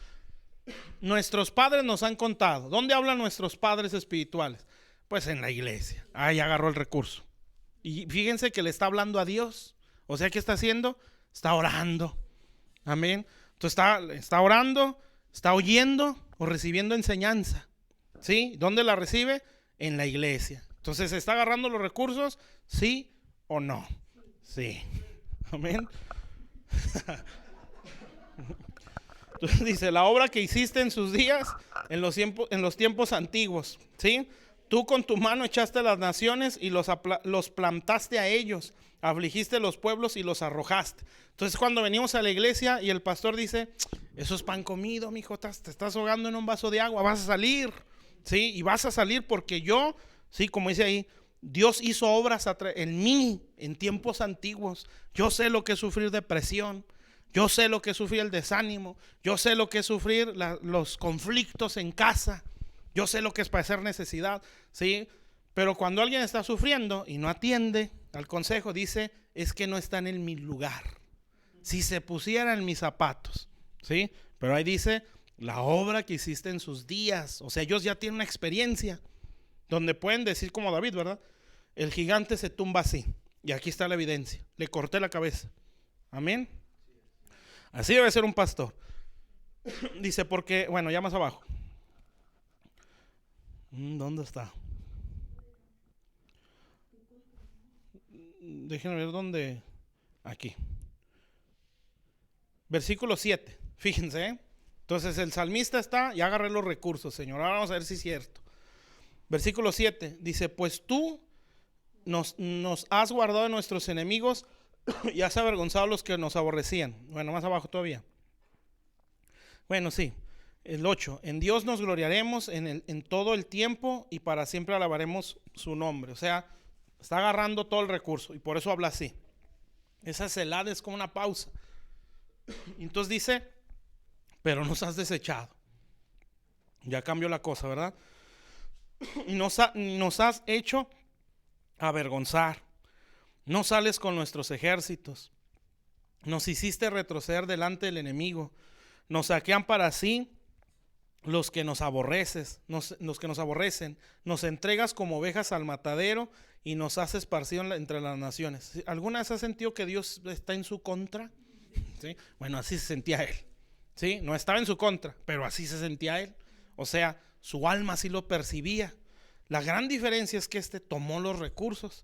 Speaker 1: Nuestros padres nos han contado. ¿Dónde hablan nuestros padres espirituales? Pues en la iglesia. Ahí agarró el recurso. Y fíjense que le está hablando a Dios. O sea, ¿qué está haciendo? Está orando. Amén. Entonces está orando, está oyendo o recibiendo enseñanza. ¿Sí? ¿Dónde la recibe? En la iglesia. Entonces, ¿está agarrando los recursos? ¿Sí o no? Sí. Amén. Entonces dice, la obra que hiciste en sus días, en los tiempos antiguos, ¿sí? Tú con tu mano echaste a las naciones y los plantaste a ellos, afligiste los pueblos y los arrojaste. Entonces cuando venimos a la iglesia y el pastor dice, eso es pan comido, mijo, te estás ahogando en un vaso de agua, vas a salir, ¿sí? Y vas a salir porque yo, sí, como dice ahí, Dios hizo obras en mí en tiempos antiguos. Yo sé lo que es sufrir depresión. Yo sé lo que es sufrir el desánimo. Yo sé lo que es sufrir los conflictos en casa. Yo sé lo que es padecer necesidad, ¿sí? Pero cuando alguien está sufriendo y no atiende al consejo, dice, es que no están en mi lugar. Si se pusiera en mis zapatos, ¿sí? Pero ahí dice, la obra que hiciste en sus días. O sea, ellos ya tienen una experiencia donde pueden decir como David, ¿verdad? El gigante se tumba así. Y aquí está la evidencia. Le corté la cabeza. Amén. Así debe ser un pastor. Dice porque, bueno, ya más abajo. ¿Dónde está? Déjenme ver dónde. Aquí. Versículo 7. Fíjense, ¿eh? Entonces el salmista está, ya agarré los recursos, Señor. Ahora vamos a ver si es cierto. Versículo 7. Dice, pues tú nos has guardado de nuestros enemigos Y has avergonzado a los que nos aborrecían. Bueno, más abajo todavía. Bueno, sí. El 8. En Dios nos gloriaremos en todo el tiempo y para siempre alabaremos su nombre. O sea, está agarrando todo el recurso y por eso habla así. Esa celada es como una pausa. Entonces dice, pero nos has desechado. Ya cambió la cosa, ¿verdad? Y nos has hecho avergonzar. No sales con nuestros ejércitos. Nos hiciste retroceder delante del enemigo. Nos saquean para sí los que nos aborrecen. Nos entregas como ovejas al matadero y nos has esparcido entre las naciones. ¿Alguna vez has sentido que Dios está en su contra? ¿Sí? Bueno, así se sentía él. ¿Sí? No estaba en su contra, pero así se sentía él. O sea, su alma así lo percibía. La gran diferencia es que tomó los recursos.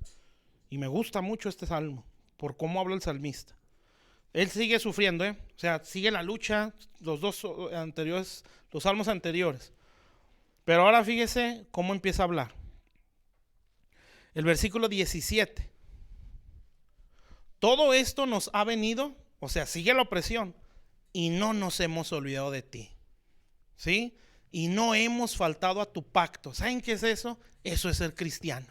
Speaker 1: Y me gusta mucho este salmo por cómo habla el salmista. Él sigue sufriendo, o sea, sigue la lucha, los salmos anteriores. Pero ahora fíjese cómo empieza a hablar. El versículo 17. Todo esto nos ha venido, o sea, sigue la opresión, y no nos hemos olvidado de ti. ¿Sí? Y no hemos faltado a tu pacto. ¿Saben qué es eso? Eso es ser cristiano.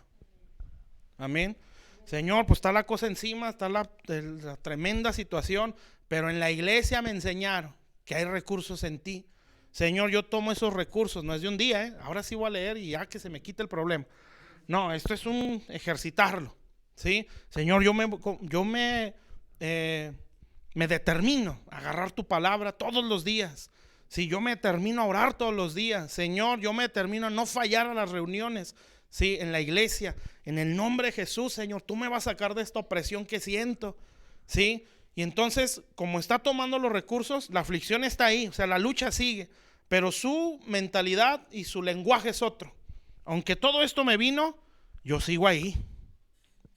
Speaker 1: Amén. Señor, pues está la cosa encima, está la tremenda situación, pero en la iglesia me enseñaron que hay recursos en ti. Señor, yo tomo esos recursos, no es de un día, ahora sí voy a leer y ya que se me quite el problema. No, esto es un ejercitarlo, ¿sí? Señor, yo me determino a agarrar tu palabra todos los días. Si yo me determino a orar todos los días, Señor, yo me determino a no fallar a las reuniones. Sí, en la iglesia, en el nombre de Jesús, Señor, tú me vas a sacar de esta opresión que siento, ¿sí? Y entonces, como está tomando los recursos, la aflicción está ahí, o sea, la lucha sigue, pero su mentalidad y su lenguaje es otro. Aunque todo esto me vino, yo sigo ahí.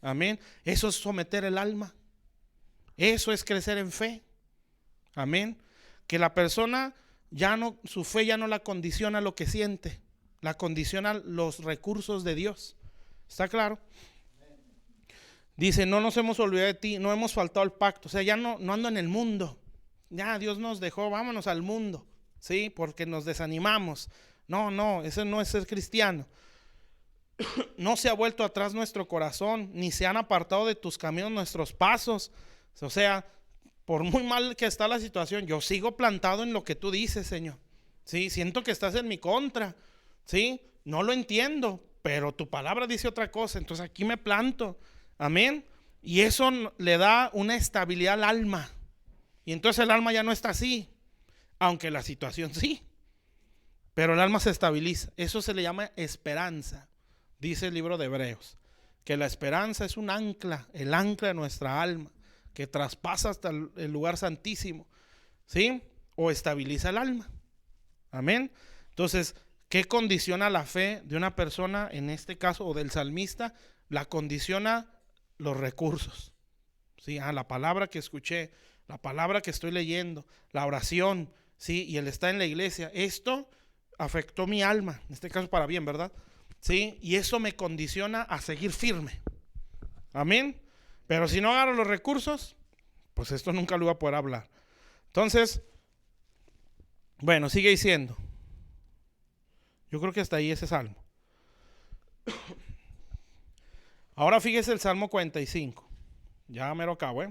Speaker 1: Amén. Eso es someter el alma. Eso es crecer en fe. Amén. Que la persona su fe ya no la condiciona lo que siente. La condiciona los recursos de Dios. ¿Está claro? Dice, no nos hemos olvidado de ti, no hemos faltado al pacto. O sea, ya no ando en el mundo. Ya Dios nos dejó, vámonos al mundo. ¿Sí? Porque nos desanimamos. No, eso no es ser cristiano. No se ha vuelto atrás nuestro corazón, ni se han apartado de tus caminos nuestros pasos. O sea, por muy mal que está la situación, yo sigo plantado en lo que tú dices, Señor. Sí, siento que estás en mi contra. Sí, no lo entiendo, pero tu palabra dice otra cosa, entonces aquí me planto. Amén. Y eso le da una estabilidad al alma. Y entonces el alma ya no está así, aunque la situación sí. Pero el alma se estabiliza. Eso se le llama esperanza. Dice el libro de Hebreos, que la esperanza es un ancla, el ancla de nuestra alma, que traspasa hasta el lugar santísimo. ¿Sí? O estabiliza el alma. Amén. Entonces, ¿qué condiciona la fe de una persona, en este caso, o del salmista? La condiciona los recursos. ¿Sí? La palabra que escuché, la palabra que estoy leyendo, la oración, ¿sí? Y el estar en la iglesia. Esto afectó mi alma, en este caso para bien, ¿verdad? ¿Sí? Y eso me condiciona a seguir firme. Amén. Pero si no agarro los recursos, pues esto nunca lo voy a poder hablar. Entonces, bueno, sigue diciendo. Yo creo que hasta ahí ese salmo. Ahora fíjese el Salmo 45. Ya mero acabo,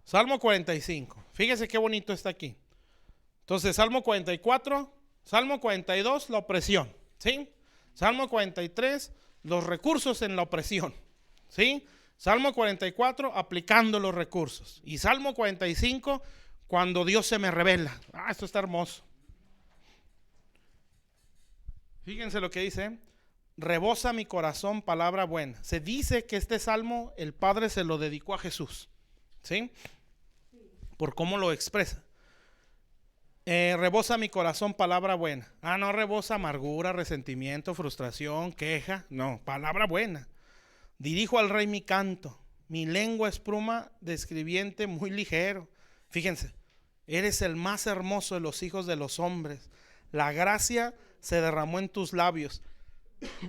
Speaker 1: Salmo 45. Fíjese qué bonito está aquí. Entonces, Salmo 44, Salmo 42, la opresión, ¿sí? Salmo 43, los recursos en la opresión, ¿sí? Salmo 44, aplicando los recursos. Y Salmo 45, cuando Dios se me revela. Esto está hermoso. Fíjense lo que dice. Rebosa mi corazón palabra buena. Se dice que este salmo el Padre se lo dedicó a Jesús, ¿sí? Por cómo lo expresa. Rebosa mi corazón palabra buena. No rebosa amargura, resentimiento, frustración, queja. No, palabra buena. Dirijo al rey mi canto. Mi lengua es pluma de escribiente muy ligero. Fíjense, eres el más hermoso de los hijos de los hombres. La gracia se derramó en tus labios.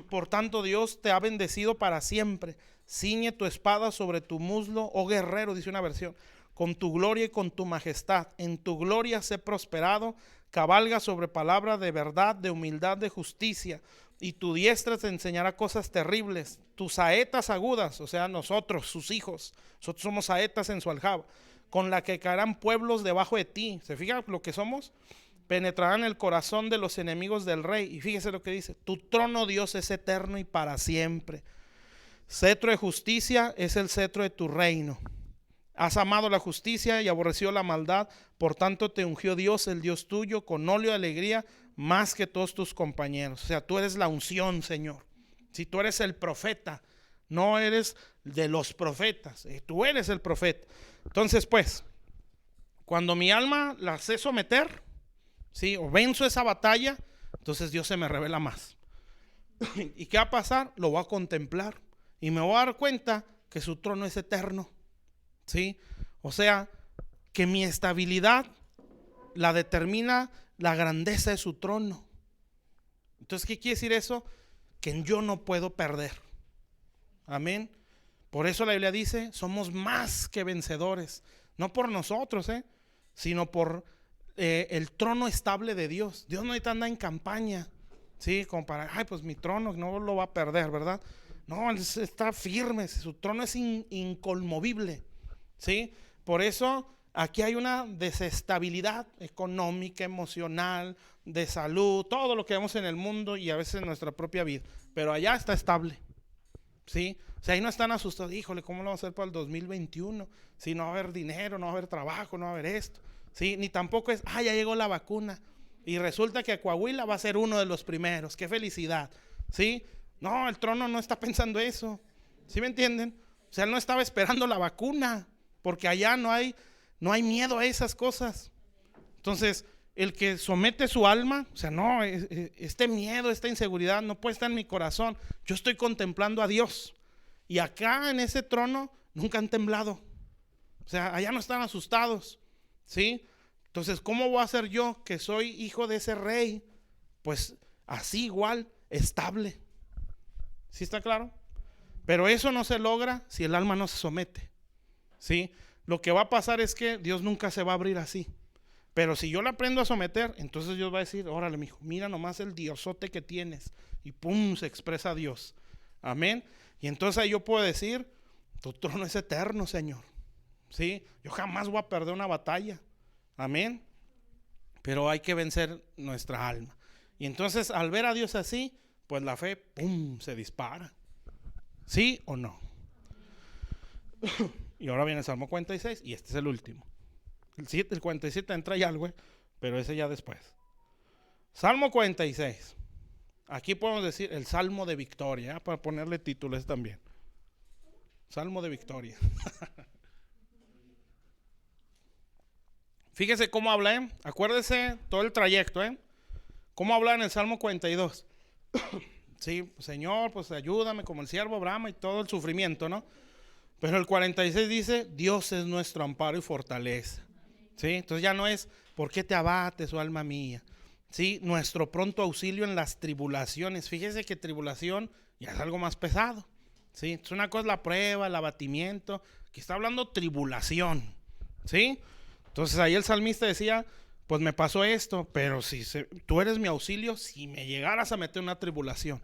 Speaker 1: Por tanto, Dios te ha bendecido para siempre. Ciñe tu espada sobre tu muslo, oh guerrero, dice una versión, con tu gloria y con tu majestad. En tu gloria sé prosperado. Cabalga sobre palabra de verdad, de humildad, de justicia. Y tu diestra te enseñará cosas terribles. Tus saetas agudas, o sea, nosotros, sus hijos, nosotros somos saetas en su aljaba, con la que caerán pueblos debajo de ti. ¿Se fija lo que somos? Penetrarán el corazón de los enemigos del rey. Y fíjese lo que dice: tu trono, Dios, es eterno y para siempre. Cetro de justicia es el cetro de tu reino. Has amado la justicia y aborrecido la maldad. Por tanto te ungió Dios, el Dios tuyo, con óleo de alegría más que todos tus compañeros. O sea, tú eres la unción, Señor. Si tú eres el profeta, no eres de los profetas, tú eres el profeta. Entonces, pues, cuando mi alma la sé someter, ¿sí?, o venzo esa batalla, entonces Dios se me revela más. ¿Y qué va a pasar? Lo voy a contemplar y me voy a dar cuenta que su trono es eterno, ¿sí? O sea, que mi estabilidad la determina la grandeza de su trono. Entonces, ¿qué quiere decir eso? Que yo no puedo perder. Amén. Por eso la Biblia dice: somos más que vencedores, no por nosotros, sino por el trono estable de Dios. Dios no necesita andar en campaña, ¿sí?, como para, ay, pues mi trono no lo va a perder, ¿verdad? No, él está firme, su trono es inconmovible, ¿sí? Por eso aquí hay una desestabilidad económica, emocional, de salud, todo lo que vemos en el mundo y a veces en nuestra propia vida, pero allá está estable, ¿sí? O sea, ahí no están asustados, híjole, ¿cómo lo va a hacer para el 2021? Si no va a haber dinero, no va a haber trabajo, no va a haber esto, ¿sí? Ni tampoco es, ya llegó la vacuna y resulta que Coahuila va a ser uno de los primeros, qué felicidad, ¿sí? No, el trono no está pensando eso, ¿sí me entienden? O sea, él no estaba esperando la vacuna, porque allá no hay miedo a esas cosas. Entonces, el que somete su alma, o sea, no, este miedo, esta inseguridad no puede estar en mi corazón. Yo estoy contemplando a Dios. Y acá en ese trono nunca han temblado. O sea, allá no están asustados, ¿sí? Entonces, ¿cómo voy a ser yo, que soy hijo de ese rey? Pues así igual, estable. ¿Sí está claro? Pero eso no se logra si el alma no se somete, ¿sí? Lo que va a pasar es que Dios nunca se va a abrir así. Pero si yo le aprendo a someter, entonces Dios va a decir: órale, mijo, mira nomás el diosote que tienes. Y pum, se expresa Dios. Amén. Y entonces ahí yo puedo decir: tu trono es eterno, Señor. ¿Sí? Yo jamás voy a perder una batalla. Amén. Pero hay que vencer nuestra alma. Y entonces al ver a Dios así, pues la fe, pum, se dispara. ¿Sí o no? Y ahora viene el Salmo 46 y este es el último. El 47 entra ya algo, pero ese ya después. Salmo 46. Aquí podemos decir el Salmo de victoria, para ponerle títulos también. Salmo de victoria. Fíjese cómo habla, acuérdese todo el trayecto, cómo habla en el Salmo 42. Sí, Señor, pues ayúdame como el siervo Abraham y todo el sufrimiento, ¿no? Pero el 46 dice: Dios es nuestro amparo y fortaleza. ¿Sí? Entonces ya no es ¿por qué te abates, oh alma mía? ¿Sí? Nuestro pronto auxilio en las tribulaciones. Fíjese que tribulación ya es algo más pesado, ¿sí? Entonces una cosa es la prueba, el abatimiento. Aquí está hablando tribulación, ¿sí? Entonces ahí el salmista decía: pues me pasó esto, pero si tú eres mi auxilio si me llegaras a meter una tribulación.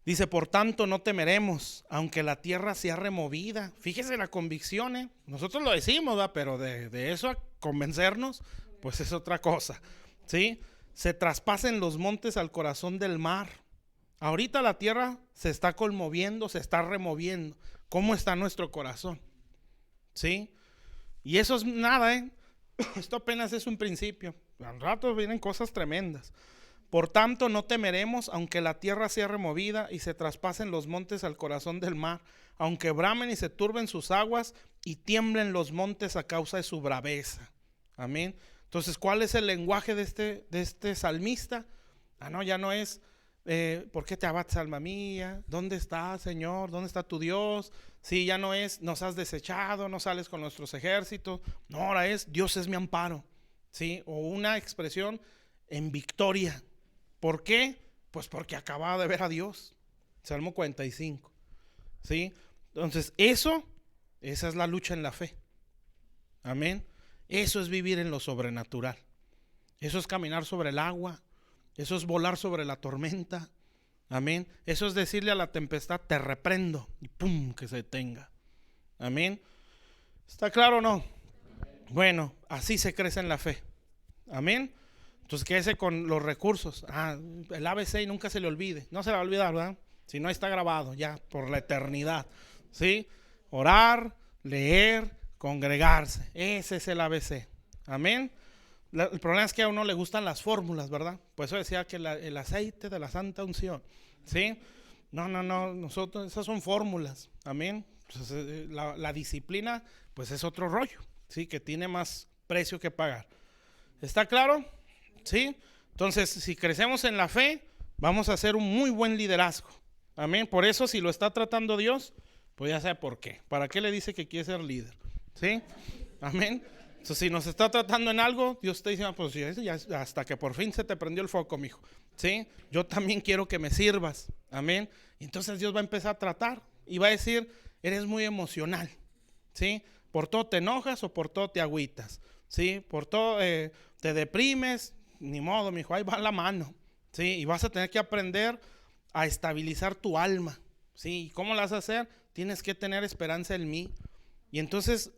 Speaker 1: Dice: por tanto no temeremos, aunque la tierra sea removida. Fíjese la convicción, nosotros lo decimos, ¿verdad? Pero de eso a convencernos, pues es otra cosa, ¿sí? Se traspasen los montes al corazón del mar. Ahorita la tierra se está conmoviendo, se está removiendo. ¿Cómo está nuestro corazón? ¿Sí? Y eso es nada, Esto apenas es un principio. Al rato vienen cosas tremendas. Por tanto no temeremos, aunque la tierra sea removida y se traspasen los montes al corazón del mar, aunque bramen y se turben sus aguas y tiemblen los montes a causa de su braveza. Amén. Entonces, ¿cuál es el lenguaje de este salmista? No, ya no es ¿por qué te abates, alma mía? ¿Dónde está, Señor? ¿Dónde está tu Dios? Sí, ya no es nos has desechado, no sales con nuestros ejércitos. No, ahora es Dios es mi amparo, ¿sí? O una expresión en victoria. ¿Por qué? Pues porque acababa de ver a Dios. Salmo 45. ¿Sí? Entonces, esa es la lucha en la fe. Amén. Eso es vivir en lo sobrenatural. Eso es caminar sobre el agua. Eso es volar sobre la tormenta. Amén. Eso es decirle a la tempestad, te reprendo, y pum, que se detenga. Amén. ¿Está claro o no? Bueno, así se crece en la fe. Amén. Entonces quédese con los recursos. El ABC y nunca se le olvide. No se le va a olvidar, ¿verdad? Si no, está grabado ya por la eternidad. ¿Sí? Orar, leer, congregarse. Ese es el ABC. Amén. El problema es que a uno le gustan las fórmulas, ¿verdad? Por eso decía que el aceite de la santa unción. ¿Sí? No, nosotros, esas son fórmulas. Amén. Entonces, la disciplina, pues es otro rollo. ¿Sí? Que tiene más precio que pagar. ¿Está claro? ¿Sí? Entonces, si crecemos en la fe, vamos a hacer un muy buen liderazgo. Amén. Por eso, si lo está tratando Dios, pues ya sabe por qué. ¿Para qué le dice que quiere ser líder? ¿Sí? Amén. Entonces, si nos está tratando en algo, Dios te dice, pues ya, hasta que por fin se te prendió el foco, mijo. ¿Sí? Yo también quiero que me sirvas. Amén. Y entonces Dios va a empezar a tratar y va a decir, eres muy emocional. ¿Sí? Por todo te enojas o por todo te agüitas. ¿Sí? Por todo te deprimes. Ni modo, mijo, ahí va la mano. ¿Sí? Y vas a tener que aprender a estabilizar tu alma. ¿Sí? ¿Y cómo la vas a hacer? Tienes que tener esperanza en mí. Y entonces,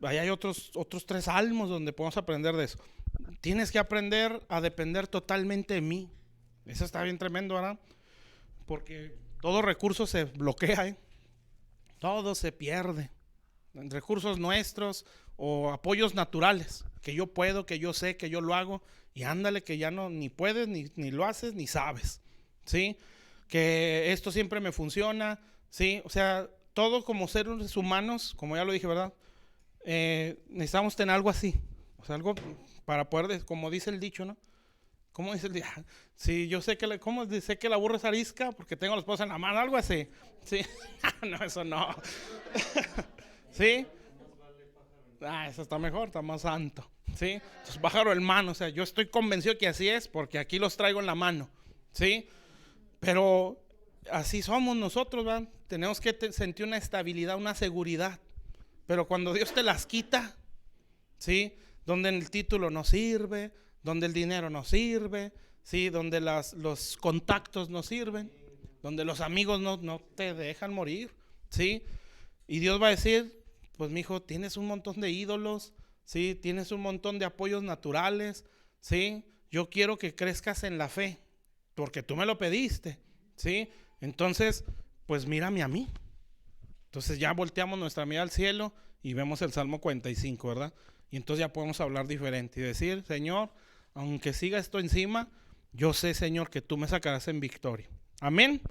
Speaker 1: ahí hay otros 3 salmos donde podemos aprender de eso. Tienes que aprender a depender totalmente de mí. Eso está bien tremendo, ¿verdad? Porque todo recurso se bloquea, ¿eh? Todo se pierde. Recursos nuestros o apoyos naturales. Que yo puedo, que yo sé, que yo lo hago. Y ándale, que ya no, ni puedes, ni lo haces, ni sabes. ¿Sí? Que esto siempre me funciona. ¿Sí? O sea, todo como seres humanos, como ya lo dije, ¿verdad? Necesitamos tener algo así. O sea, algo para poder, como dice el dicho, ¿no? ¿Cómo dice el dicho? Sí, yo sé que, ¿cómo sé que la burra es arisca? Porque tengo la esposa en la mano, algo así. Sí. No, eso no. ¿Sí? Eso está mejor, está más santo. ¿Sí? Entonces, pájaro en mano. O sea, yo estoy convencido que así es, porque aquí los traigo en la mano. ¿Sí? Pero así somos nosotros, ¿verdad? Tenemos que sentir una estabilidad, una seguridad. Pero cuando Dios te las quita, ¿sí? Donde el título no sirve, donde el dinero no sirve, ¿sí? Donde los contactos no sirven, donde los amigos no te dejan morir, ¿sí? Y Dios va a decir, pues mijo, tienes un montón de ídolos, ¿sí? Tienes un montón de apoyos naturales, ¿sí? Yo quiero que crezcas en la fe, porque tú me lo pediste, ¿sí? Entonces, pues mírame a mí. Entonces ya volteamos nuestra mirada al cielo y vemos el Salmo 45, ¿verdad? Y entonces ya podemos hablar diferente y decir, Señor, aunque siga esto encima, yo sé, Señor, que tú me sacarás en victoria. Amén.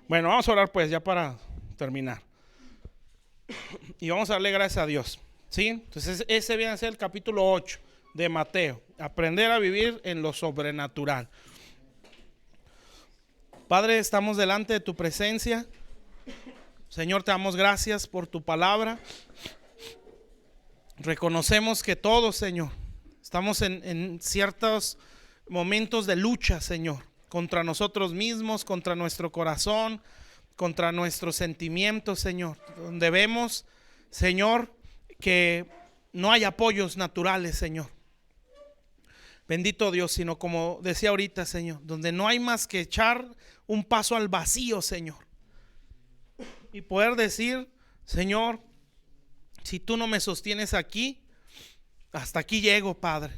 Speaker 1: Bueno, vamos a orar pues ya para terminar. Y vamos a darle gracias a Dios. ¿Sí? Entonces ese viene a ser el capítulo 8 de Mateo. Aprender a vivir en lo sobrenatural. Padre, estamos delante de tu presencia. Señor, te damos gracias por tu palabra. Reconocemos que todos, Señor, estamos en ciertos momentos de lucha, Señor, contra nosotros mismos, contra nuestro corazón, contra nuestros sentimientos, Señor, donde vemos, Señor, que no hay apoyos naturales, Señor. Bendito Dios, sino como decía ahorita, Señor, donde no hay más que echar un paso al vacío, Señor. Y poder decir, Señor, si tú no me sostienes aquí, hasta aquí llego, Padre.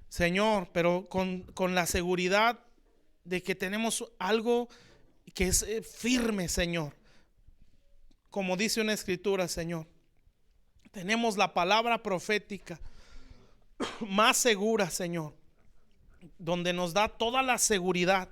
Speaker 1: Señor, pero con la seguridad de que tenemos algo que es firme, Señor. Como dice una escritura, Señor. Tenemos la palabra profética más segura, Señor, donde nos da toda la seguridad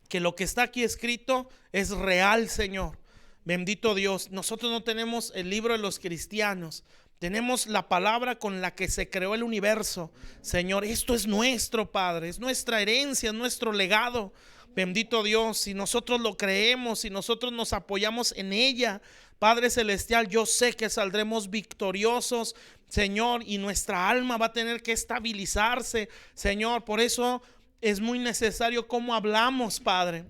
Speaker 1: que lo que está aquí escrito es real, Señor. Bendito Dios, nosotros no tenemos el libro de los cristianos, tenemos la palabra con la que se creó el universo. Señor, esto es nuestro, Padre, es nuestra herencia, es nuestro legado. Bendito Dios, si nosotros lo creemos, si nosotros nos apoyamos en ella, Padre Celestial, yo sé que saldremos victoriosos, Señor, y nuestra alma va a tener que estabilizarse, Señor. Por eso es muy necesario cómo hablamos, Padre.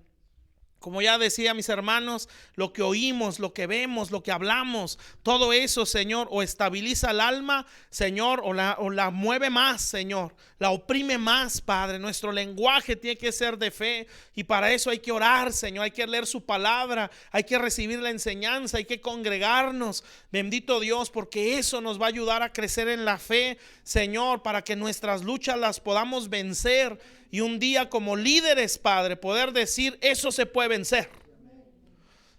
Speaker 1: Como ya decía mis hermanos, lo que oímos, lo que vemos, lo que hablamos, todo eso, Señor, o estabiliza el alma, Señor, o la mueve más, Señor, la oprime más, Padre. Nuestro lenguaje tiene que ser de fe, y para eso hay que orar, Señor, hay que leer su palabra, hay que recibir la enseñanza, hay que congregarnos, bendito Dios, porque eso nos va a ayudar a crecer en la fe, Señor, para que nuestras luchas las podamos vencer. Y un día como líderes, Padre, poder decir, eso se puede vencer.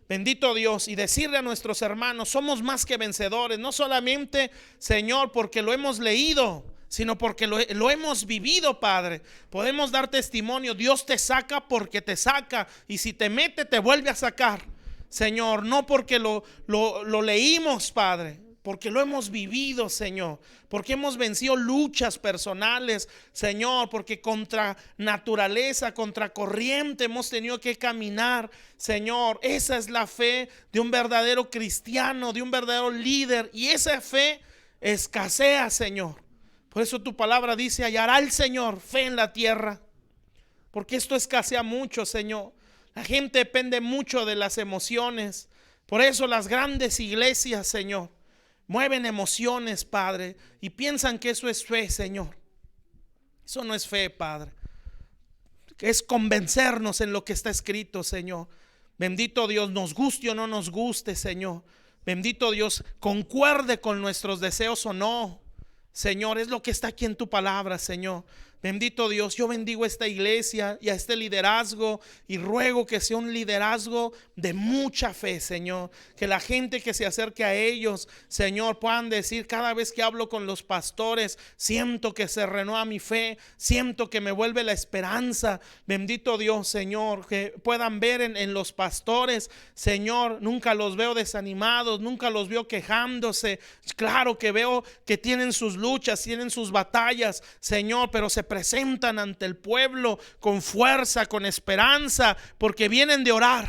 Speaker 1: Bendito Dios, y decirle a nuestros hermanos, somos más que vencedores. No solamente, Señor, porque lo hemos leído, sino porque lo hemos vivido, Padre. Podemos dar testimonio. Dios te saca porque te saca, y si te mete, te vuelve a sacar, Señor. No porque lo leímos, Padre, porque lo hemos vivido, Señor, porque hemos vencido luchas personales, Señor, porque contra naturaleza, contra corriente hemos tenido que caminar, Señor. Esa es la fe de un verdadero cristiano, de un verdadero líder, y esa fe escasea, Señor. Por eso tu palabra dice, hallará el Señor fe en la tierra, porque esto escasea mucho, Señor. La gente depende mucho de las emociones. Por eso las grandes iglesias, Señor, mueven emociones, Padre, y piensan que eso es fe, Señor. Eso no es fe, Padre. Es convencernos en lo que está escrito, Señor. Bendito Dios, nos guste o no nos guste, Señor. Bendito Dios, concuerde con nuestros deseos o no, Señor, es lo que está aquí en tu palabra, Señor. Bendito Dios, yo bendigo a esta iglesia y a este liderazgo, y ruego que sea un liderazgo de mucha fe, Señor. Que la gente que se acerque a ellos, Señor, puedan decir, cada vez que hablo con los pastores, siento que se renueva mi fe, siento que me vuelve la esperanza. Bendito Dios, Señor, que puedan ver en los pastores, Señor, nunca los veo desanimados, nunca los veo quejándose. Claro que veo que tienen sus luchas, tienen sus batallas, Señor, pero se presentan ante el pueblo con fuerza, con esperanza, porque vienen de orar,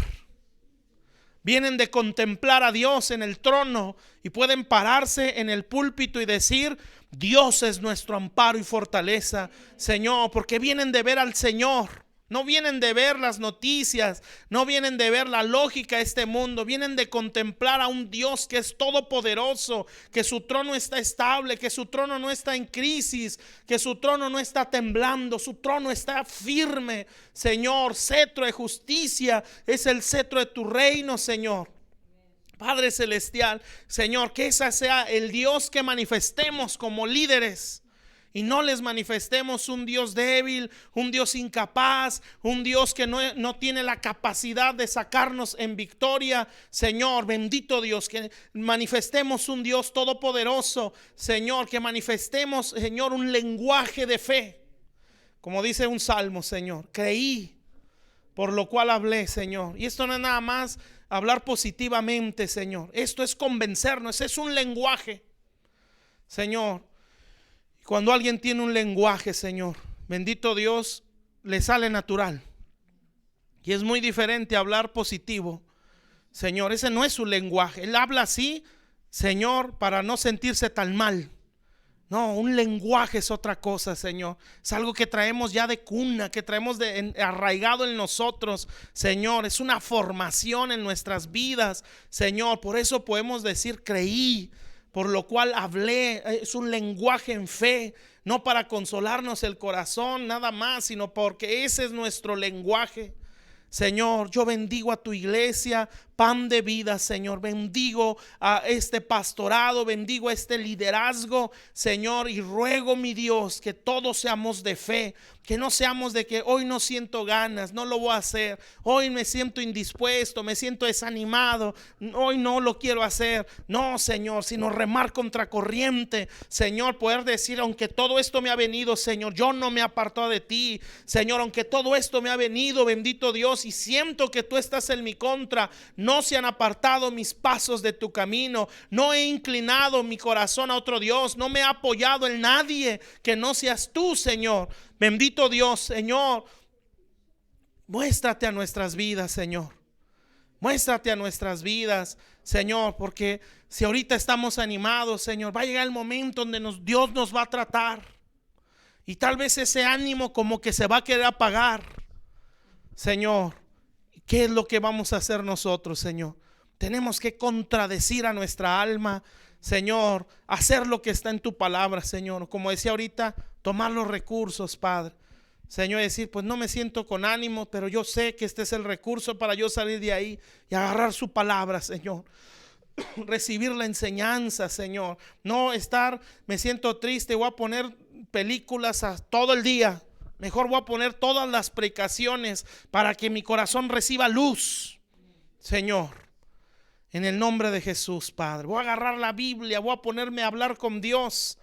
Speaker 1: vienen de contemplar a Dios en el trono, y pueden pararse en el púlpito y decir, Dios es nuestro amparo y fortaleza, Señor, porque vienen de ver al Señor. No vienen de ver las noticias, no vienen de ver la lógica de este mundo, vienen de contemplar a un Dios que es todopoderoso, que su trono está estable, que su trono no está en crisis, que su trono no está temblando, su trono está firme, Señor. Cetro de justicia es el cetro de tu reino, Señor. Padre celestial, Señor, que ese sea el Dios que manifestemos como líderes, y no les manifestemos un Dios débil, un Dios incapaz, un Dios que no tiene la capacidad de sacarnos en victoria. Señor, bendito Dios, que manifestemos un Dios todopoderoso, Señor, que manifestemos, Señor, un lenguaje de fe. Como dice un salmo, Señor, creí, por lo cual hablé, Señor. Y esto no es nada más hablar positivamente, Señor. Esto es convencernos, es un lenguaje, Señor. Cuando alguien tiene un lenguaje, Señor, bendito Dios, le sale natural. Y es muy diferente hablar positivo, Señor. Ese no es su lenguaje. Él habla así, Señor, para no sentirse tan mal. No, un lenguaje es otra cosa, Señor. Es algo que traemos ya de cuna, que traemos arraigado en nosotros, Señor. Es una formación en nuestras vidas, Señor. Por eso podemos decir, creí, por lo cual hablé. Es un lenguaje en fe, no para consolarnos el corazón nada más, sino porque ese es nuestro lenguaje. Señor, yo bendigo a tu iglesia, Pan de Vida, Señor. Bendigo a este pastorado, bendigo a este liderazgo, Señor, y ruego, mi Dios, que todos seamos de fe, que no seamos de que hoy no siento ganas, no lo voy a hacer, hoy me siento indispuesto, me siento desanimado, hoy no lo quiero hacer. No, Señor, sino remar contra corriente, Señor, poder decir, aunque todo esto me ha venido, Señor, yo no me aparto de ti, Señor, aunque todo esto me ha venido, bendito Dios, y siento que tú estás en mi contra, no se han apartado mis pasos de tu camino, no he inclinado mi corazón a otro Dios, no me he apoyado en nadie que no seas tú, Señor. Bendito Dios, Señor, muéstrate a nuestras vidas, Señor. Muéstrate a nuestras vidas, Señor, porque si ahorita estamos animados, Señor, va a llegar el momento donde Dios nos va a tratar. Y tal vez ese ánimo como que se va a querer apagar. Señor, ¿qué es lo que vamos a hacer nosotros, Señor? Tenemos que contradecir a nuestra alma, Señor, hacer lo que está en tu palabra, Señor. Como decía ahorita, tomar los recursos, Padre. Señor, decir, pues no me siento con ánimo, pero yo sé que este es el recurso para yo salir de ahí y agarrar su palabra, Señor. Recibir la enseñanza, Señor. No estar, me siento triste, voy a poner películas todo el día. Mejor voy a poner todas las precauciones para que mi corazón reciba luz, Señor. En el nombre de Jesús, Padre. Voy a agarrar la Biblia, voy a ponerme a hablar con Dios.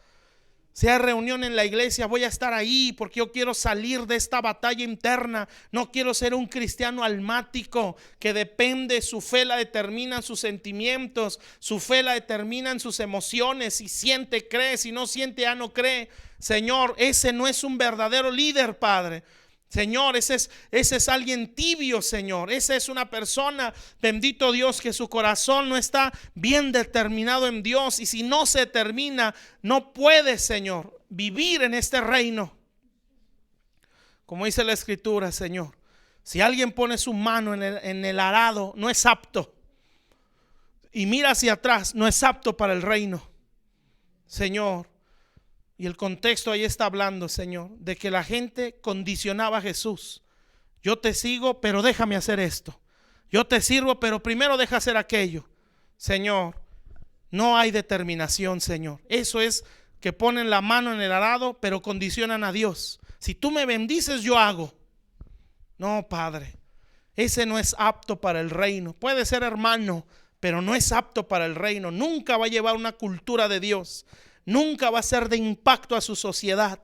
Speaker 1: Si hay reunión en la iglesia, voy a estar ahí porque yo quiero salir de esta batalla interna. No quiero ser un cristiano almático que depende, su fe la determinan sus sentimientos, su fe la determinan sus emociones. Si siente, cree, si no siente, ya no cree. Señor, ese no es un verdadero líder, Padre. Señor, ese es alguien tibio, Señor. Esa es una persona, bendito Dios, que su corazón no está bien determinado en Dios. Y si no se determina, no puede, Señor, vivir en este reino. Como dice la Escritura, Señor, si alguien pone su mano en el arado, no es apto. Y mira hacia atrás, no es apto para el reino, Señor. Y el contexto ahí está hablando, Señor, de que la gente condicionaba a Jesús. Yo te sigo, pero déjame hacer esto. Yo te sirvo, pero primero deja hacer aquello. Señor, no hay determinación, Señor. Eso es que ponen la mano en el arado, pero condicionan a Dios. Si tú me bendices, yo hago. No, Padre, ese no es apto para el reino. Puede ser hermano, pero no es apto para el reino. Nunca va a llevar una cultura de Dios. Nunca va a ser de impacto a su sociedad.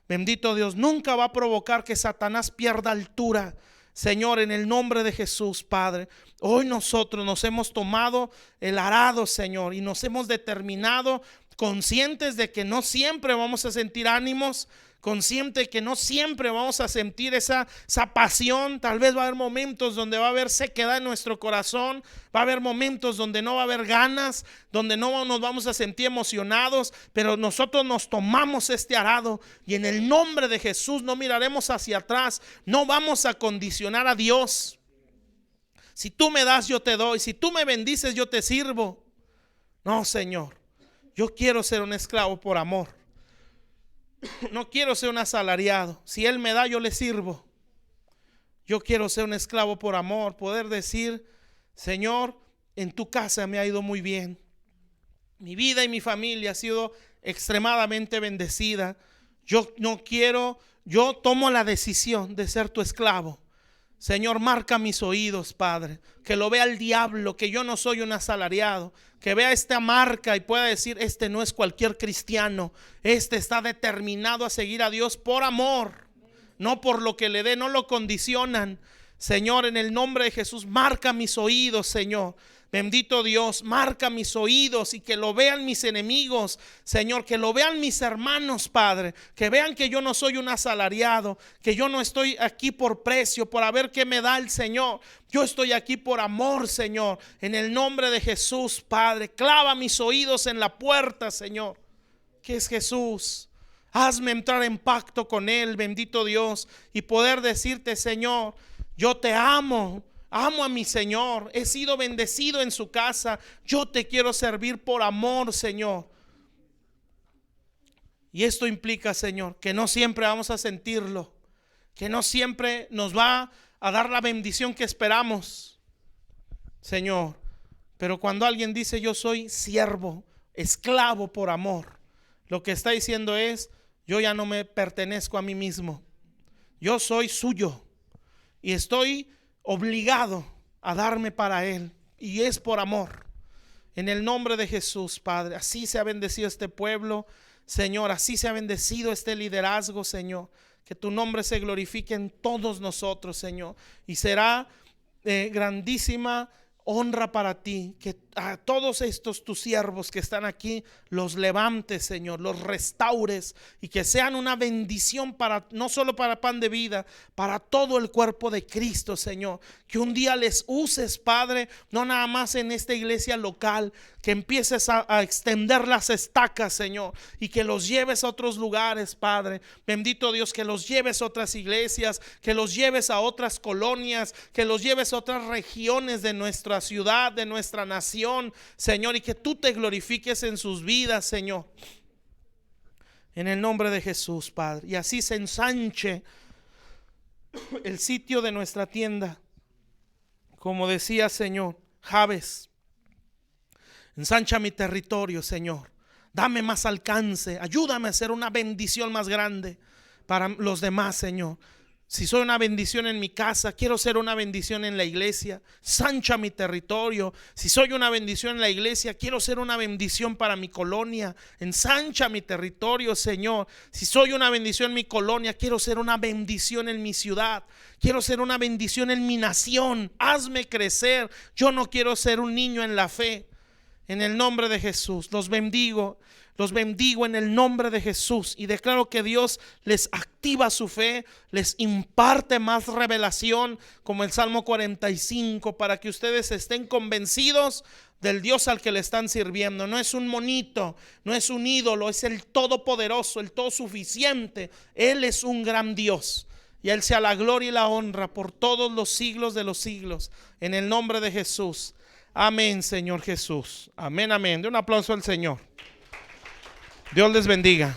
Speaker 1: Bendito Dios, nunca va a provocar que Satanás pierda altura. Señor, en el nombre de Jesús, Padre, hoy nosotros nos hemos tomado el arado, Señor, y nos hemos determinado, conscientes de que no siempre vamos a sentir ánimos, consciente que no siempre vamos a sentir esa pasión. Tal vez va a haber momentos donde va a haber sequedad en nuestro corazón, va a haber momentos donde no va a haber ganas, donde no nos vamos a sentir emocionados, pero nosotros nos tomamos este arado y en el nombre de Jesús no miraremos hacia atrás, no vamos a condicionar a Dios. Si tú me das, yo te doy. Si tú me bendices, yo te sirvo. No, Señor, yo quiero ser un esclavo por amor. No quiero ser un asalariado. Si Él me da, yo le sirvo. Yo quiero ser un esclavo por amor. Poder decir, Señor, en tu casa me ha ido muy bien. Mi vida y mi familia ha sido extremadamente bendecida. Yo tomo la decisión de ser tu esclavo. Señor, marca mis oídos, Padre, que lo vea el diablo, que yo no soy un asalariado, que vea esta marca y pueda decir, este no es cualquier cristiano, este está determinado a seguir a Dios por amor, no por lo que le dé, no lo condicionan. Señor, en el nombre de Jesús, marca mis oídos, Señor. Bendito Dios, marca mis oídos y que lo vean mis enemigos, Señor, que lo vean mis hermanos, Padre, que vean que yo no soy un asalariado, que yo no estoy aquí por precio, por a ver qué me da el Señor. Yo estoy aquí por amor, Señor, en el nombre de Jesús, Padre. Clava mis oídos en la puerta, Señor, que es Jesús. Hazme entrar en pacto con Él, bendito Dios, y poder decirte, Señor, yo te amo. Amo a mi Señor, he sido bendecido en su casa. Yo te quiero servir por amor, Señor. Y esto implica, Señor, que no siempre vamos a sentirlo, que no siempre nos va a dar la bendición que esperamos, Señor. Pero cuando alguien dice yo soy siervo, esclavo por amor, lo que está diciendo es, yo ya no me pertenezco a mí mismo. Yo soy suyo y estoy obligado a darme para Él, y es por amor. En el nombre de Jesús, Padre, así se ha bendecido este pueblo, Señor, así se ha bendecido este liderazgo, Señor. Que tu nombre se glorifique en todos nosotros, Señor, y será grandísima honra para ti que a todos estos tus siervos que están aquí, los levantes, Señor, los restaures y que sean una bendición para, no solo para Pan de Vida, para todo el cuerpo de Cristo, Señor. Que un día les uses, Padre, no nada más en esta iglesia local, que empieces a extender las estacas, Señor, y que los lleves a otros lugares, Padre. Bendito Dios, que los lleves a otras iglesias, que los lleves a otras colonias, que los lleves a otras regiones de nuestra ciudad, de nuestra nación, Señor, y que tú te glorifiques en sus vidas, Señor. En el nombre de Jesús, Padre. Y así se ensanche el sitio de nuestra tienda. Como decía, Señor, Jabes, ensancha mi territorio, Señor. Dame más alcance. Ayúdame a ser una bendición más grande para los demás, Señor. Si soy una bendición en mi casa, quiero ser una bendición en la iglesia. Ensancha mi territorio. Si soy una bendición en la iglesia, quiero ser una bendición para mi colonia. Ensancha mi territorio, Señor. Si soy una bendición en mi colonia, quiero ser una bendición en mi ciudad. Quiero ser una bendición en mi nación. Hazme crecer. Yo no quiero ser un niño en la fe. En el nombre de Jesús, los bendigo en el nombre de Jesús y declaro que Dios les activa su fe, les imparte más revelación, como el Salmo 45, para que ustedes estén convencidos del Dios al que le están sirviendo. No es un monito, no es un ídolo, es el todopoderoso, el todo suficiente. Él es un gran Dios y a Él sea la gloria y la honra por todos los siglos de los siglos, en el nombre de Jesús. Amén, Señor Jesús. Amén, amén. De un aplauso al Señor. Dios les bendiga.